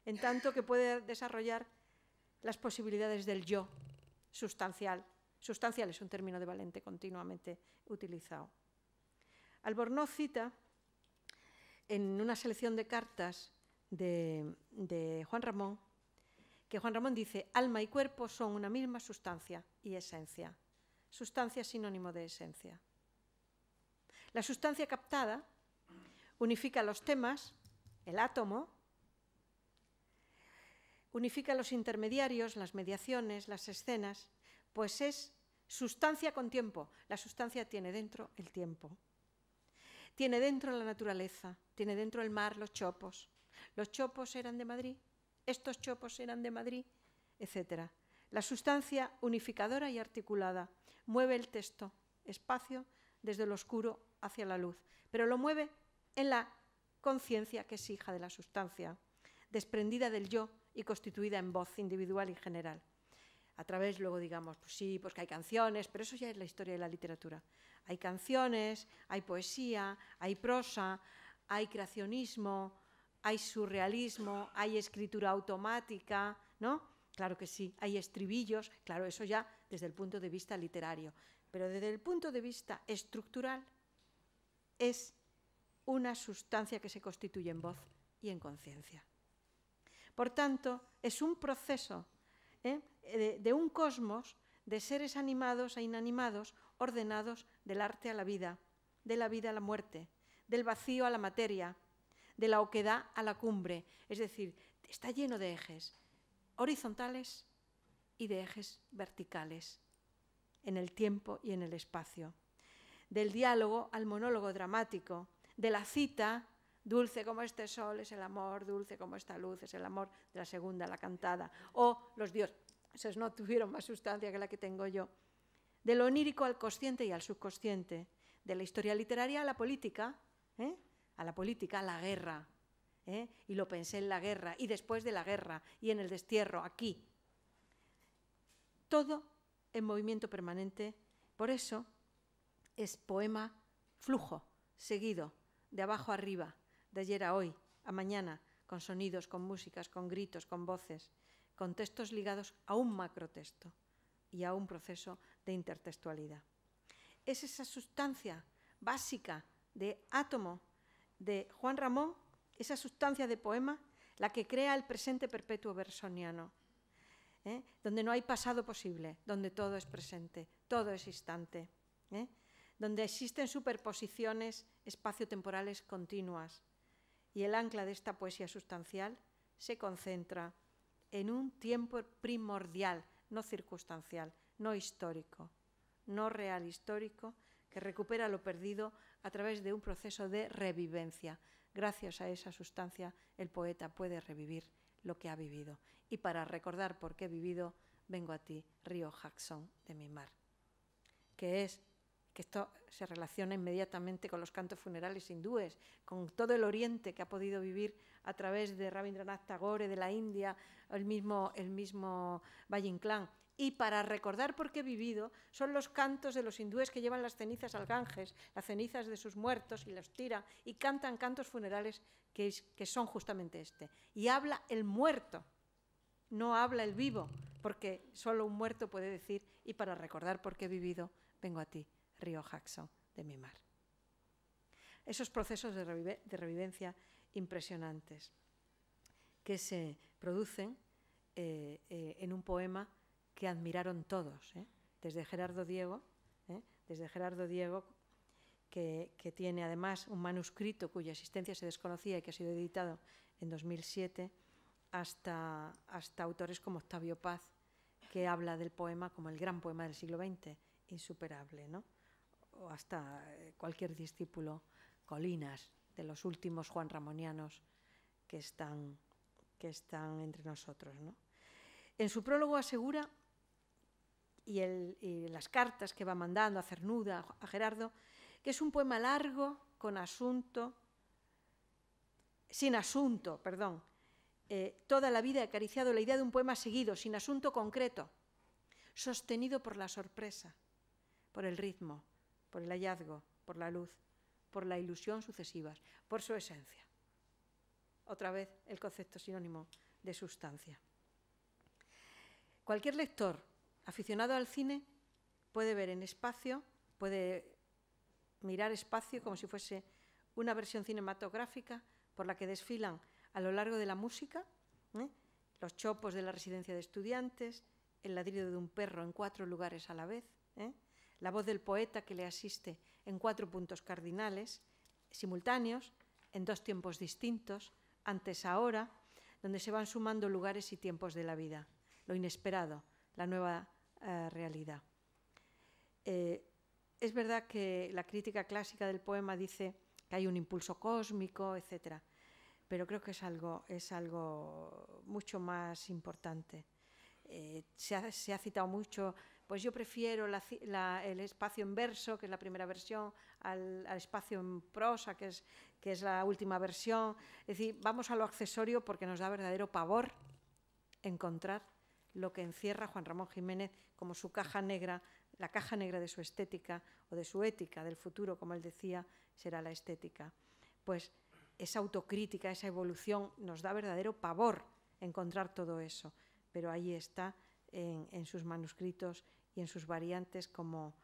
en tanto que puede desarrollar las posibilidades del yo sustancial. Sustancial es un término de Valente continuamente utilizado. Albornoz cita en una selección de cartas de Juan Ramón, que Juan Ramón dice: alma y cuerpo son una misma sustancia y esencia. Sustancia es sinónimo de esencia. La sustancia captada unifica los temas, el átomo, unifica los intermediarios, las mediaciones, las escenas, pues es sustancia con tiempo. La sustancia tiene dentro el tiempo, tiene dentro la naturaleza, tiene dentro el mar, los chopos. Los chopos eran de Madrid, estos chopos eran de Madrid, etc. La sustancia unificadora y articulada mueve el texto, espacio, desde lo oscuro hacia la luz, pero lo mueve en la conciencia que es hija de la sustancia, desprendida del yo y constituida en voz individual y general. A través, luego digamos, pues sí, pues que hay canciones, pero eso ya es la historia de la literatura. Hay canciones, hay poesía, hay prosa, hay creacionismo, hay surrealismo, hay escritura automática, ¿no? Claro que sí, hay estribillos, claro, eso ya desde el punto de vista literario. Pero desde el punto de vista estructural es una sustancia que se constituye en voz y en conciencia. Por tanto, es un proceso de un cosmos de seres animados e inanimados, ordenados del arte a la vida, de la vida a la muerte, del vacío a la materia, de la oquedad a la cumbre. Es decir, está lleno de ejes horizontales y de ejes verticales, en el tiempo y en el espacio. Del diálogo al monólogo dramático, de la cita, dulce como este sol es el amor, dulce como esta luz es el amor, de la segunda, la cantada, o los dioses no tuvieron más sustancia que la que tengo yo. De lo onírico al consciente y al subconsciente, de la historia literaria a la política, a la guerra, y lo pensé en la guerra, y después de la guerra, y en el destierro, aquí. Todo en movimiento permanente, por eso es poema flujo, seguido, de abajo a arriba, de ayer a hoy, a mañana, con sonidos, con músicas, con gritos, con voces, con textos ligados a un macrotexto y a un proceso de intertextualidad. Es esa sustancia básica de átomo de Juan Ramón, esa sustancia de poema, la que crea el presente perpetuo bersoniano, donde no hay pasado posible, donde todo es presente, todo es instante, donde existen superposiciones espacio-temporales continuas, y el ancla de esta poesía sustancial se concentra en un tiempo primordial, no circunstancial, no histórico, no real histórico, que recupera lo perdido a través de un proceso de revivencia. Gracias a esa sustancia, el poeta puede revivir lo que ha vivido. Y para recordar por qué he vivido, vengo a ti, río Jackson de mi mar. Que esto se relaciona inmediatamente con los cantos funerales hindúes, con todo el oriente que ha podido vivir a través de Rabindranath Tagore, de la India, el mismo Valle Inclán. Y para recordar por qué he vivido, son los cantos de los hindúes que llevan las cenizas al Ganges, las cenizas de sus muertos, y los tiran, y cantan cantos funerales que son justamente este. Y habla el muerto, no habla el vivo, porque solo un muerto puede decir, y para recordar por qué he vivido, vengo a ti, río Jackson de mi mar. Esos procesos de revivencia impresionantes que se producen en un poema que admiraron todos, desde Gerardo Diego, que tiene además un manuscrito cuya existencia se desconocía y que ha sido editado en 2007, hasta autores como Octavio Paz, que habla del poema como el gran poema del siglo XX, insuperable, ¿no? O hasta cualquier discípulo, Colinas, de los últimos juanramonianos que están entre nosotros, ¿no? En su prólogo asegura, y las cartas que va mandando a Cernuda, a Gerardo, que es un poema largo, sin asunto, toda la vida he acariciado la idea de un poema seguido, sin asunto concreto, sostenido por la sorpresa, por el ritmo, por el hallazgo, por la luz, por la ilusión sucesivas, por su esencia. Otra vez el concepto sinónimo de sustancia. Cualquier lector aficionado al cine puede ver en Espacio, puede mirar Espacio como si fuese una versión cinematográfica por la que desfilan a lo largo de la música, los chopos de la residencia de estudiantes, el ladrido de un perro en 4 lugares a la vez, la voz del poeta que le asiste en 4 puntos cardinales, simultáneos, en 2 tiempos distintos, antes ahora, donde se van sumando lugares y tiempos de la vida, lo inesperado, la nueva realidad. Es verdad que la crítica clásica del poema dice que hay un impulso cósmico, etc., pero creo que es algo mucho más importante. Se ha citado mucho, pues yo prefiero el espacio en verso, que es la primera versión, al espacio en prosa, que es la última versión. Es decir, vamos a lo accesorio porque nos da verdadero pavor encontrar lo que encierra Juan Ramón Jiménez como su caja negra, la caja negra de su estética o de su ética, del futuro, como él decía, será la estética. Pues esa autocrítica, esa evolución, nos da verdadero pavor encontrar todo eso, pero ahí está en sus manuscritos y en sus variantes como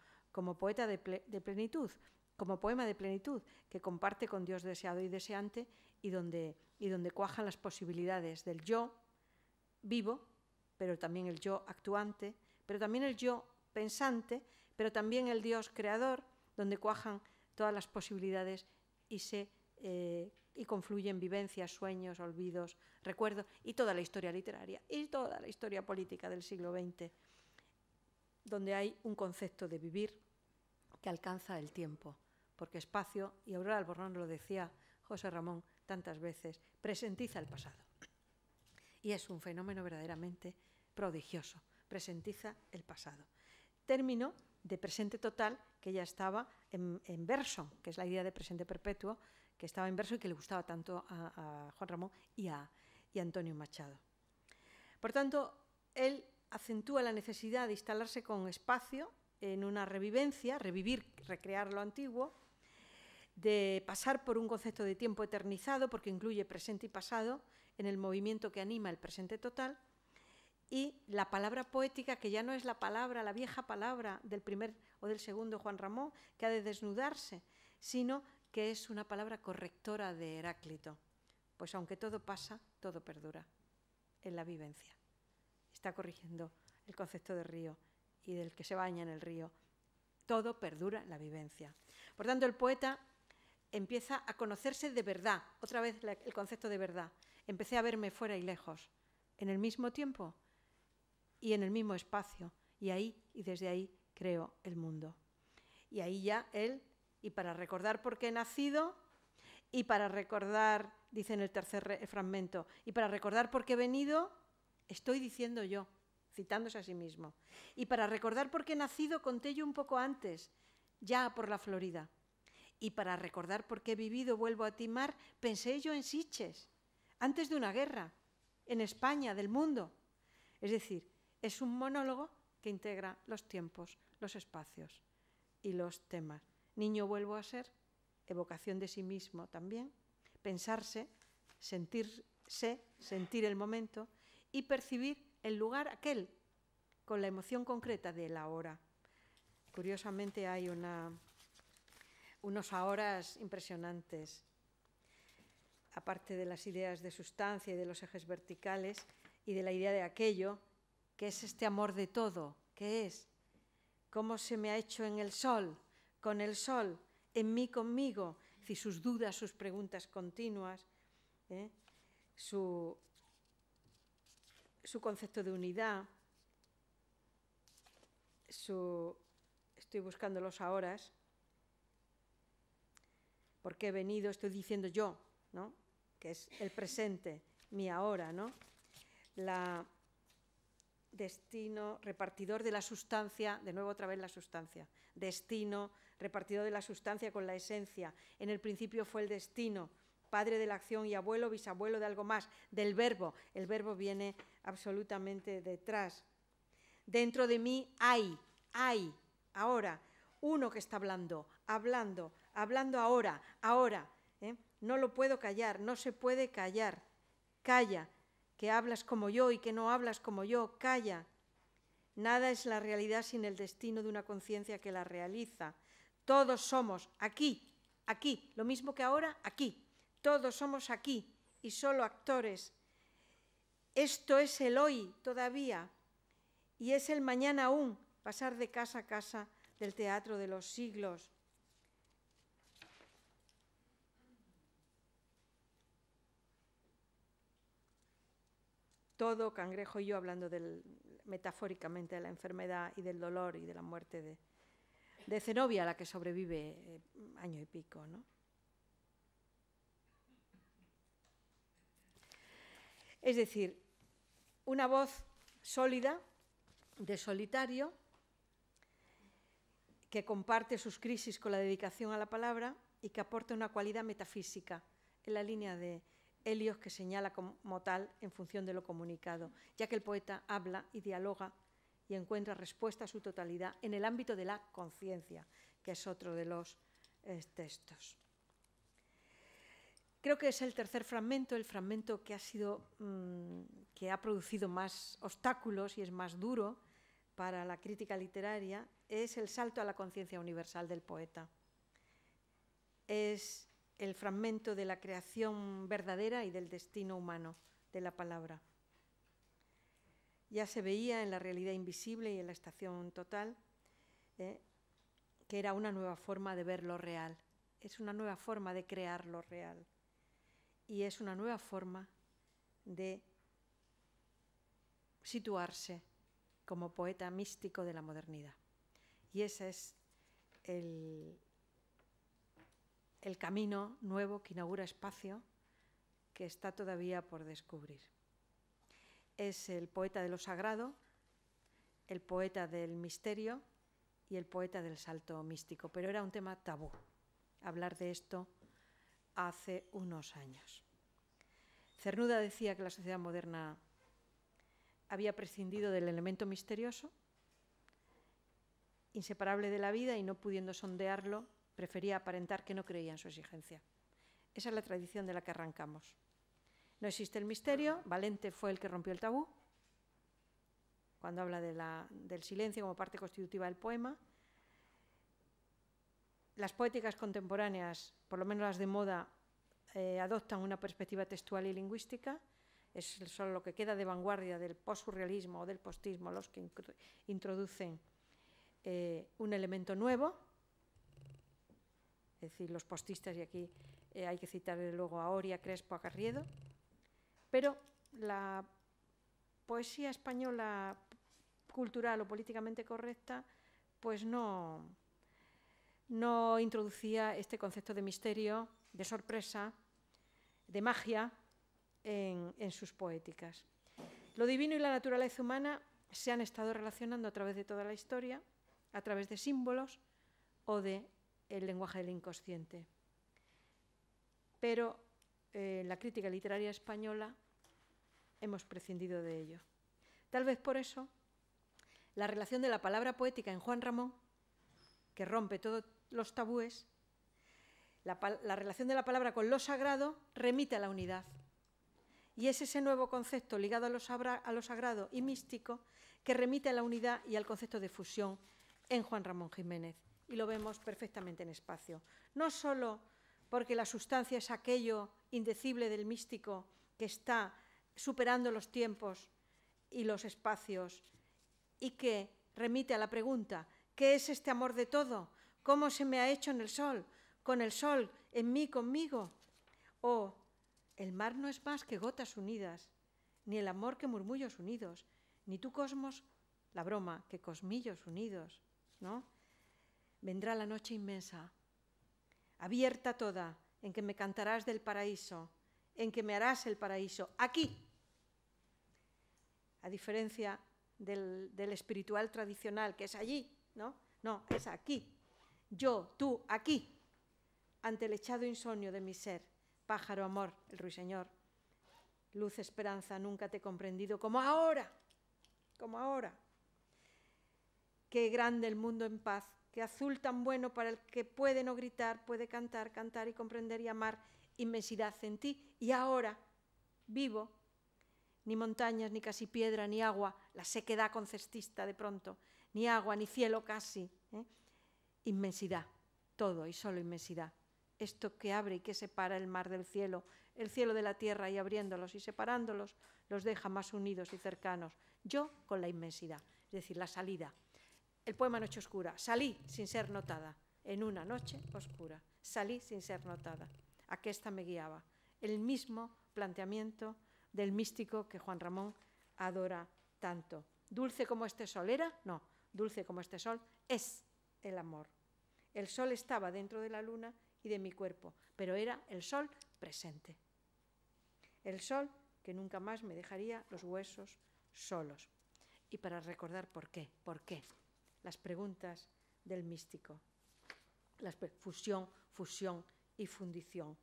poeta de plenitud, como poema de plenitud que comparte con Dios deseado y deseante y donde cuajan las posibilidades del yo vivo, pero también el yo actuante, pero también el yo pensante, pero también el Dios creador, donde cuajan todas las posibilidades y confluyen vivencias, sueños, olvidos, recuerdos y toda la historia literaria y toda la historia política del siglo XX, donde hay un concepto de vivir que alcanza el tiempo, porque Espacio, y Aurora Albornoz lo decía José Ramón tantas veces, presentiza el pasado. Y es un fenómeno verdaderamente prodigioso, presentiza el pasado. Término de presente total que ya estaba en verso, que es la idea de presente perpetuo, que estaba en verso y que le gustaba tanto a Juan Ramón y a Antonio Machado. Por tanto, él acentúa la necesidad de instalarse con Espacio en una revivencia, revivir, recrear lo antiguo, de pasar por un concepto de tiempo eternizado, porque incluye presente y pasado, en el movimiento que anima el presente total, y la palabra poética, que ya no es la vieja palabra del primer o del segundo Juan Ramón, que ha de desnudarse, sino que es una palabra correctora de Heráclito. Pues aunque todo pasa, todo perdura en la vivencia. Está corrigiendo el concepto de río y del que se baña en el río. Todo perdura en la vivencia. Por tanto, el poeta empieza a conocerse de verdad. Otra vez el concepto de verdad. Empecé a verme fuera y lejos, en el mismo tiempo y en el mismo espacio. Y desde ahí creo el mundo. Y ahí ya él, y para recordar por qué he nacido, y para recordar, dice en el tercer fragmento, y para recordar por qué he venido, estoy diciendo yo, citándose a sí mismo. Y para recordar por qué he nacido, conté yo un poco antes, ya por la Florida. Y para recordar por qué he vivido, vuelvo a ti, mar, pensé yo en Sitges, antes de una guerra, en España, del mundo. Es decir, es un monólogo que integra los tiempos, los espacios y los temas. Niño vuelvo a ser, evocación de sí mismo también, pensarse, sentirse, sentir el momento y percibir el lugar aquel con la emoción concreta del ahora. Curiosamente hay unos ahoras impresionantes. Aparte de las ideas de sustancia y de los ejes verticales y de la idea de aquello, que es este amor de todo, que es cómo se me ha hecho en el sol, con el sol, en mí conmigo, es decir, sus dudas, sus preguntas continuas, su concepto de unidad, estoy buscando los ahoras, porque he venido, estoy diciendo yo, ¿no? Que es el presente, mi ahora, ¿no? La destino, repartidor de la sustancia, de nuevo otra vez la sustancia, destino, repartidor de la sustancia con la esencia. En el principio fue el destino, padre de la acción y abuelo, bisabuelo de algo más, del verbo. El verbo viene absolutamente detrás. Dentro de mí hay, ahora, uno que está hablando ahora. No lo puedo callar, no se puede callar. Calla, que hablas como yo y que no hablas como yo, calla. Nada es la realidad sin el destino de una conciencia que la realiza. Todos somos aquí, lo mismo que ahora, aquí. Todos somos aquí y solo actores. Esto es el hoy todavía y es el mañana aún, pasar de casa a casa del teatro de los siglos. Todo, Cangrejo y yo, hablando metafóricamente de la enfermedad y del dolor y de la muerte de Zenobia, a la que sobrevive año y pico, ¿no? Es decir, una voz sólida, de solitario, que comparte sus crisis con la dedicación a la palabra y que aporta una cualidad metafísica en la línea de Helios, que señala como tal en función de lo comunicado, ya que el poeta habla y dialoga y encuentra respuesta a su totalidad en el ámbito de la conciencia, que es otro de los textos. Creo que es el tercer fragmento, el fragmento que ha producido más obstáculos y es más duro para la crítica literaria, es el salto a la conciencia universal del poeta. Es el fragmento de la creación verdadera y del destino humano de la palabra. Ya se veía en la realidad invisible y en la estación total que era una nueva forma de ver lo real, es una nueva forma de crear lo real y es una nueva forma de situarse como poeta místico de la modernidad. Y ese es el camino nuevo que inaugura espacio que está todavía por descubrir. Es el poeta de lo sagrado, el poeta del misterio y el poeta del salto místico, pero era un tema tabú hablar de esto hace unos años. Cernuda decía que la sociedad moderna había prescindido del elemento misterioso, inseparable de la vida, y no pudiendo sondearlo, prefería aparentar que no creía en su exigencia. Esa es la tradición de la que arrancamos. No existe el misterio, Valente fue el que rompió el tabú, cuando habla del silencio como parte constitutiva del poema. Las poéticas contemporáneas, por lo menos las de moda, adoptan una perspectiva textual y lingüística. Es solo lo que queda de vanguardia del postsurrealismo o del postismo los que introducen un elemento nuevo. Es decir, los postistas, y aquí hay que citar desde luego a Oria, Crespo, a Carriedo, pero la poesía española cultural o políticamente correcta pues no introducía este concepto de misterio, de sorpresa, de magia en sus poéticas. Lo divino y la naturaleza humana se han estado relacionando a través de toda la historia, a través de símbolos o de el lenguaje del inconsciente. Pero en la crítica literaria española hemos prescindido de ello. Tal vez por eso la relación de la palabra poética en Juan Ramón, que rompe todos los tabúes, la relación de la palabra con lo sagrado remite a la unidad. Y es ese nuevo concepto ligado a lo sagrado y místico que remite a la unidad y al concepto de fusión en Juan Ramón Jiménez. Y lo vemos perfectamente en Espacio. No solo porque la sustancia es aquello indecible del místico que está superando los tiempos y los espacios y que remite a la pregunta, ¿qué es este amor de todo? ¿Cómo se me ha hecho en el sol? ¿Con el sol en mí, conmigo? O el mar no es más que gotas unidas, ni el amor que murmullos unidos, ni tu cosmos, la broma, que cosmillos unidos, ¿no? Vendrá la noche inmensa, abierta toda, en que me cantarás del paraíso, en que me harás el paraíso, aquí. A diferencia del espiritual tradicional, que es allí, ¿no? No, es aquí. Yo, tú, aquí, ante el echado insomnio de mi ser, pájaro amor, el ruiseñor, luz esperanza, nunca te he comprendido como ahora, como ahora. Qué grande el mundo en paz, qué azul tan bueno para el que puede no gritar, puede cantar, cantar y comprender y amar, inmensidad en ti. Y ahora, vivo, ni montañas, ni casi piedra, ni agua, la sequedad concestista de pronto, ni agua, ni cielo casi, inmensidad, todo y solo inmensidad. Esto que abre y que separa el mar del cielo, el cielo de la tierra, y abriéndolos y separándolos, los deja más unidos y cercanos. Yo con la inmensidad, es decir, la salida. El poema Noche Oscura, salí sin ser notada, en una noche oscura, salí sin ser notada. Aquesta me guiaba. El mismo planteamiento del místico que Juan Ramón adora tanto. Dulce como este sol era, no, dulce como este sol es el amor. El sol estaba dentro de la luna y de mi cuerpo, pero era el sol presente. El sol que nunca más me dejaría los huesos solos. Y para recordar por qué, las preguntas del místico, fusión, fusión y fundición.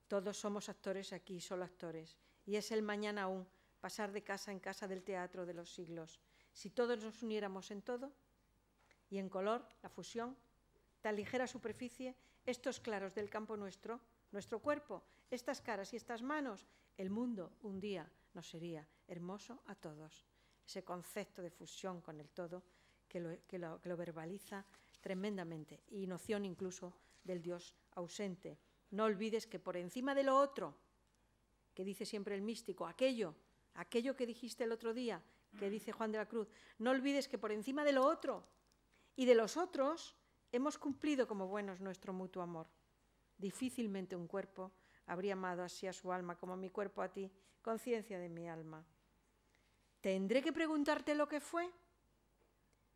Todos somos actores aquí, solo actores, y es el mañana aún, pasar de casa en casa del teatro de los siglos. Si todos nos uniéramos en todo, y en color, la fusión, tan ligera superficie, estos claros del campo nuestro, nuestro cuerpo, estas caras y estas manos, el mundo un día nos sería hermoso a todos. Ese concepto de fusión con el todo que lo verbaliza tremendamente, y noción incluso del Dios ausente. No olvides que por encima de lo otro, que dice siempre el místico, aquello que dijiste el otro día, que dice Juan de la Cruz, no olvides que por encima de lo otro y de los otros hemos cumplido como buenos nuestro mutuo amor. Difícilmente un cuerpo habría amado así a su alma como mi cuerpo a ti, conciencia de mi alma. ¿Tendré que preguntarte lo que fue?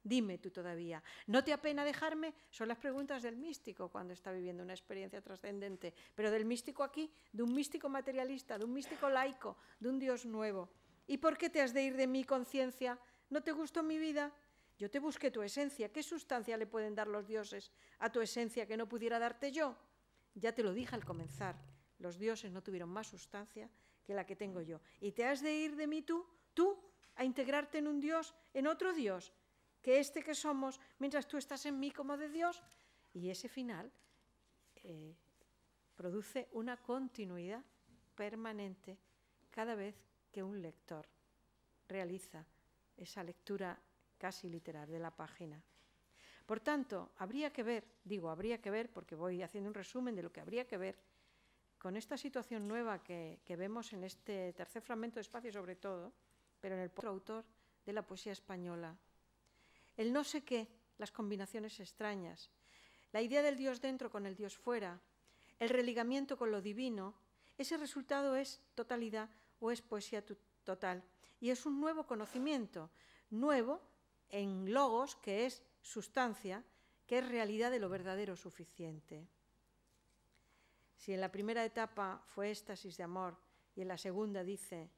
Dime tú todavía. ¿No te apena dejarme? Son las preguntas del místico cuando está viviendo una experiencia trascendente, pero del místico aquí, de un místico materialista, de un místico laico, de un Dios nuevo. ¿Y por qué te has de ir de mi conciencia? ¿No te gustó mi vida? Yo te busqué tu esencia. ¿Qué sustancia le pueden dar los dioses a tu esencia que no pudiera darte yo? Ya te lo dije al comenzar. Los dioses no tuvieron más sustancia que la que tengo yo. ¿Y te has de ir de mí tú, a integrarte en un Dios, en otro Dios, que este que somos, mientras tú estás en mí como de Dios? Y ese final produce una continuidad permanente cada vez que un lector realiza esa lectura casi literal de la página. Por tanto, habría que ver porque voy haciendo un resumen de lo que habría que ver con esta situación nueva que vemos en este tercer fragmento de Espacio sobre todo, pero en el otro autor de la poesía española. El no sé qué, las combinaciones extrañas, la idea del Dios dentro con el Dios fuera, el religamiento con lo divino, ese resultado es totalidad o es poesía total. Y es un nuevo conocimiento, nuevo en logos, que es sustancia, que es realidad de lo verdadero suficiente. Si en la primera etapa fue éxtasis de amor y en la segunda dice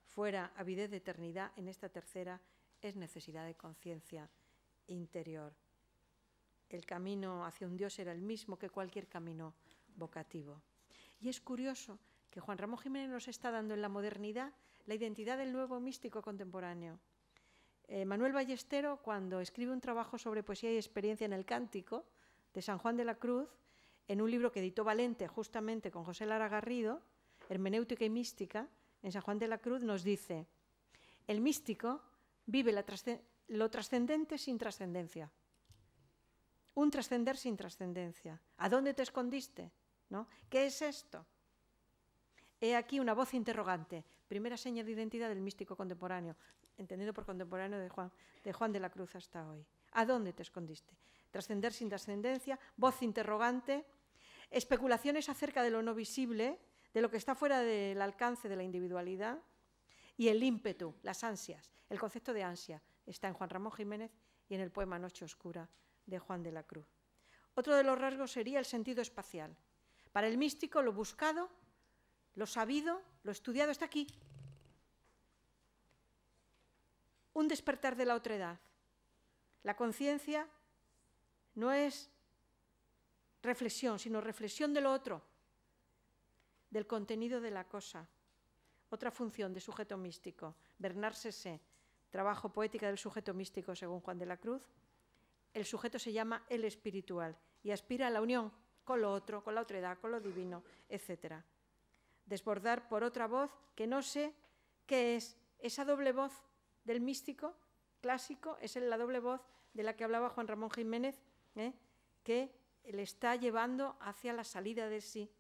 fuera avidez de eternidad, en esta tercera es necesidad de conciencia interior. El camino hacia un Dios era el mismo que cualquier camino vocativo. Y es curioso que Juan Ramón Jiménez nos está dando en la modernidad la identidad del nuevo místico contemporáneo. Manuel Ballestero, cuando escribe un trabajo sobre poesía y experiencia en el cántico de San Juan de la Cruz, en un libro que editó Valente justamente con José Lara Garrido, Hermenéutica y Mística, en San Juan de la Cruz nos dice: El místico vive lo trascendente sin trascendencia. Un trascender sin trascendencia. ¿A dónde te escondiste? ¿No? ¿Qué es esto? He aquí una voz interrogante, primera seña de identidad del místico contemporáneo, entendido por contemporáneo de Juan de la Cruz hasta hoy. ¿A dónde te escondiste? Trascender sin trascendencia, voz interrogante, especulaciones acerca de lo no visible, de lo que está fuera del alcance de la individualidad, y el ímpetu, las ansias. El concepto de ansia está en Juan Ramón Jiménez y en el poema Noche Oscura de Juan de la Cruz. Otro de los rasgos sería el sentido espacial. Para el místico, lo buscado, lo sabido, lo estudiado está aquí. Un despertar de la otredad. La conciencia no es reflexión, sino reflexión de lo otro, del contenido de la cosa. Otra función de sujeto místico, Bernard Sessé, trabajo poética del sujeto místico según Juan de la Cruz. El sujeto se llama el espiritual y aspira a la unión con lo otro, con la otredad, con lo divino, etc. Desbordar por otra voz que no sé qué es. Esa doble voz del místico clásico es la doble voz de la que hablaba Juan Ramón Jiménez, que le está llevando hacia la salida de sí.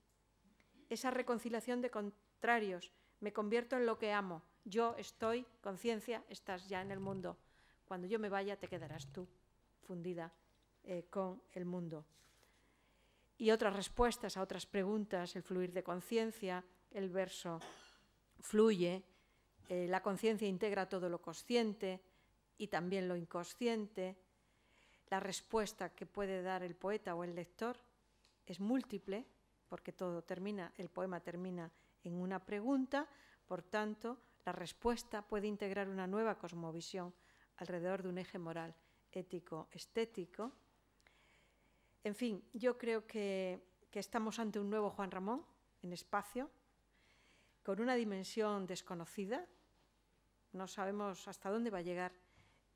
Esa reconciliación de contrarios. Me convierto en lo que amo. Yo estoy, conciencia, estás ya en el mundo. Cuando yo me vaya, te quedarás tú, fundida con el mundo. Y otras respuestas a otras preguntas, el fluir de conciencia, el verso fluye, la conciencia integra todo lo consciente y también lo inconsciente. La respuesta que puede dar el poeta o el lector es múltiple, porque todo termina, el poema termina en una pregunta, por tanto, la respuesta puede integrar una nueva cosmovisión alrededor de un eje moral, ético, estético. En fin, yo creo que estamos ante un nuevo Juan Ramón en espacio, con una dimensión desconocida. No sabemos hasta dónde va a llegar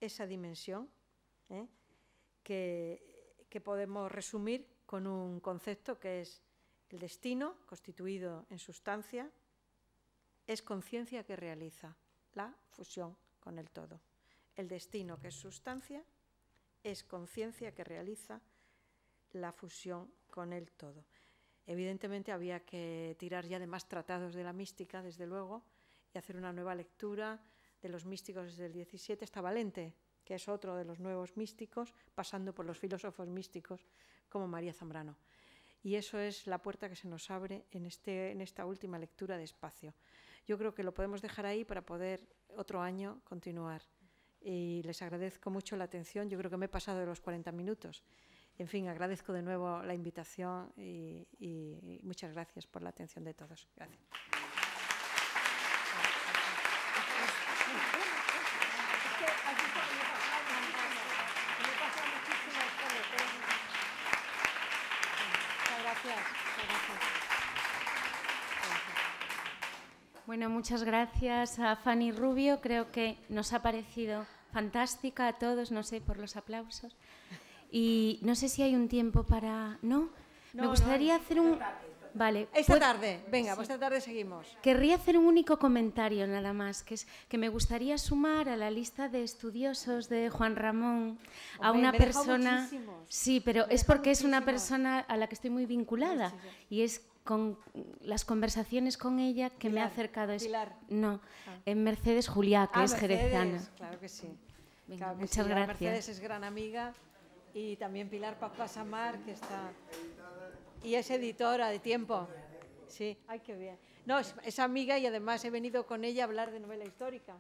esa dimensión, que podemos resumir con un concepto que es el destino, constituido en sustancia, es conciencia que realiza la fusión con el todo. El destino, que es sustancia, es conciencia que realiza la fusión con el todo. Evidentemente había que tirar ya de más tratados de la mística, desde luego, y hacer una nueva lectura de los místicos desde el 17, hasta Valente, que es otro de los nuevos místicos, pasando por los filósofos místicos como María Zambrano. Y eso es la puerta que se nos abre en esta última lectura de Espacio. Yo creo que lo podemos dejar ahí para poder otro año continuar. Y les agradezco mucho la atención. Yo creo que me he pasado de los 40 minutos. En fin, agradezco de nuevo la invitación y muchas gracias por la atención de todos. Gracias. Bueno, muchas gracias a Fanny Rubio. Creo que nos ha parecido fantástica a todos, no sé, por los aplausos. Y no sé si hay un tiempo para... ¿No? Me gustaría hacer un... Vale. Esta tarde, venga, pues esta tarde seguimos. Querría hacer un único comentario nada más, que es que me gustaría sumar a la lista de estudiosos de Juan Ramón a una persona... Sí, pero es porque es una persona a la que estoy muy vinculada y es con las conversaciones con ella que me ha acercado... Pilar. No, en Mercedes Juliá, que es jerezana. Claro que sí. Venga, Claro que muchas sí. gracias. Mercedes es gran amiga y también Pilar Pasamar, que está... Y es editora de Tiempo. Sí, ay, qué bien. No, es amiga y además he venido con ella a hablar de novela histórica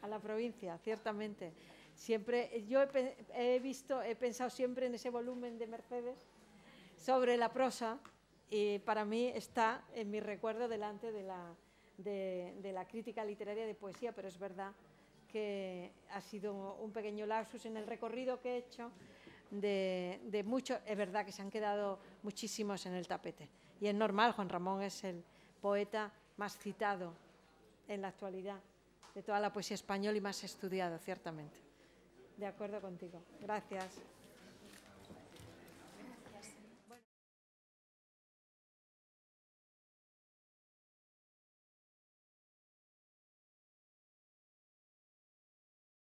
a la provincia, ciertamente. Siempre, yo he pensado siempre en ese volumen de Mercedes sobre la prosa y para mí está en mi recuerdo delante de la crítica literaria de poesía, pero es verdad que ha sido un pequeño lapsus en el recorrido que he hecho de muchos. Es verdad que se han quedado muchísimos en el tapete y es normal. Juan Ramón es el poeta más citado en la actualidad de toda la poesía española y más estudiado, ciertamente. De acuerdo contigo. Gracias.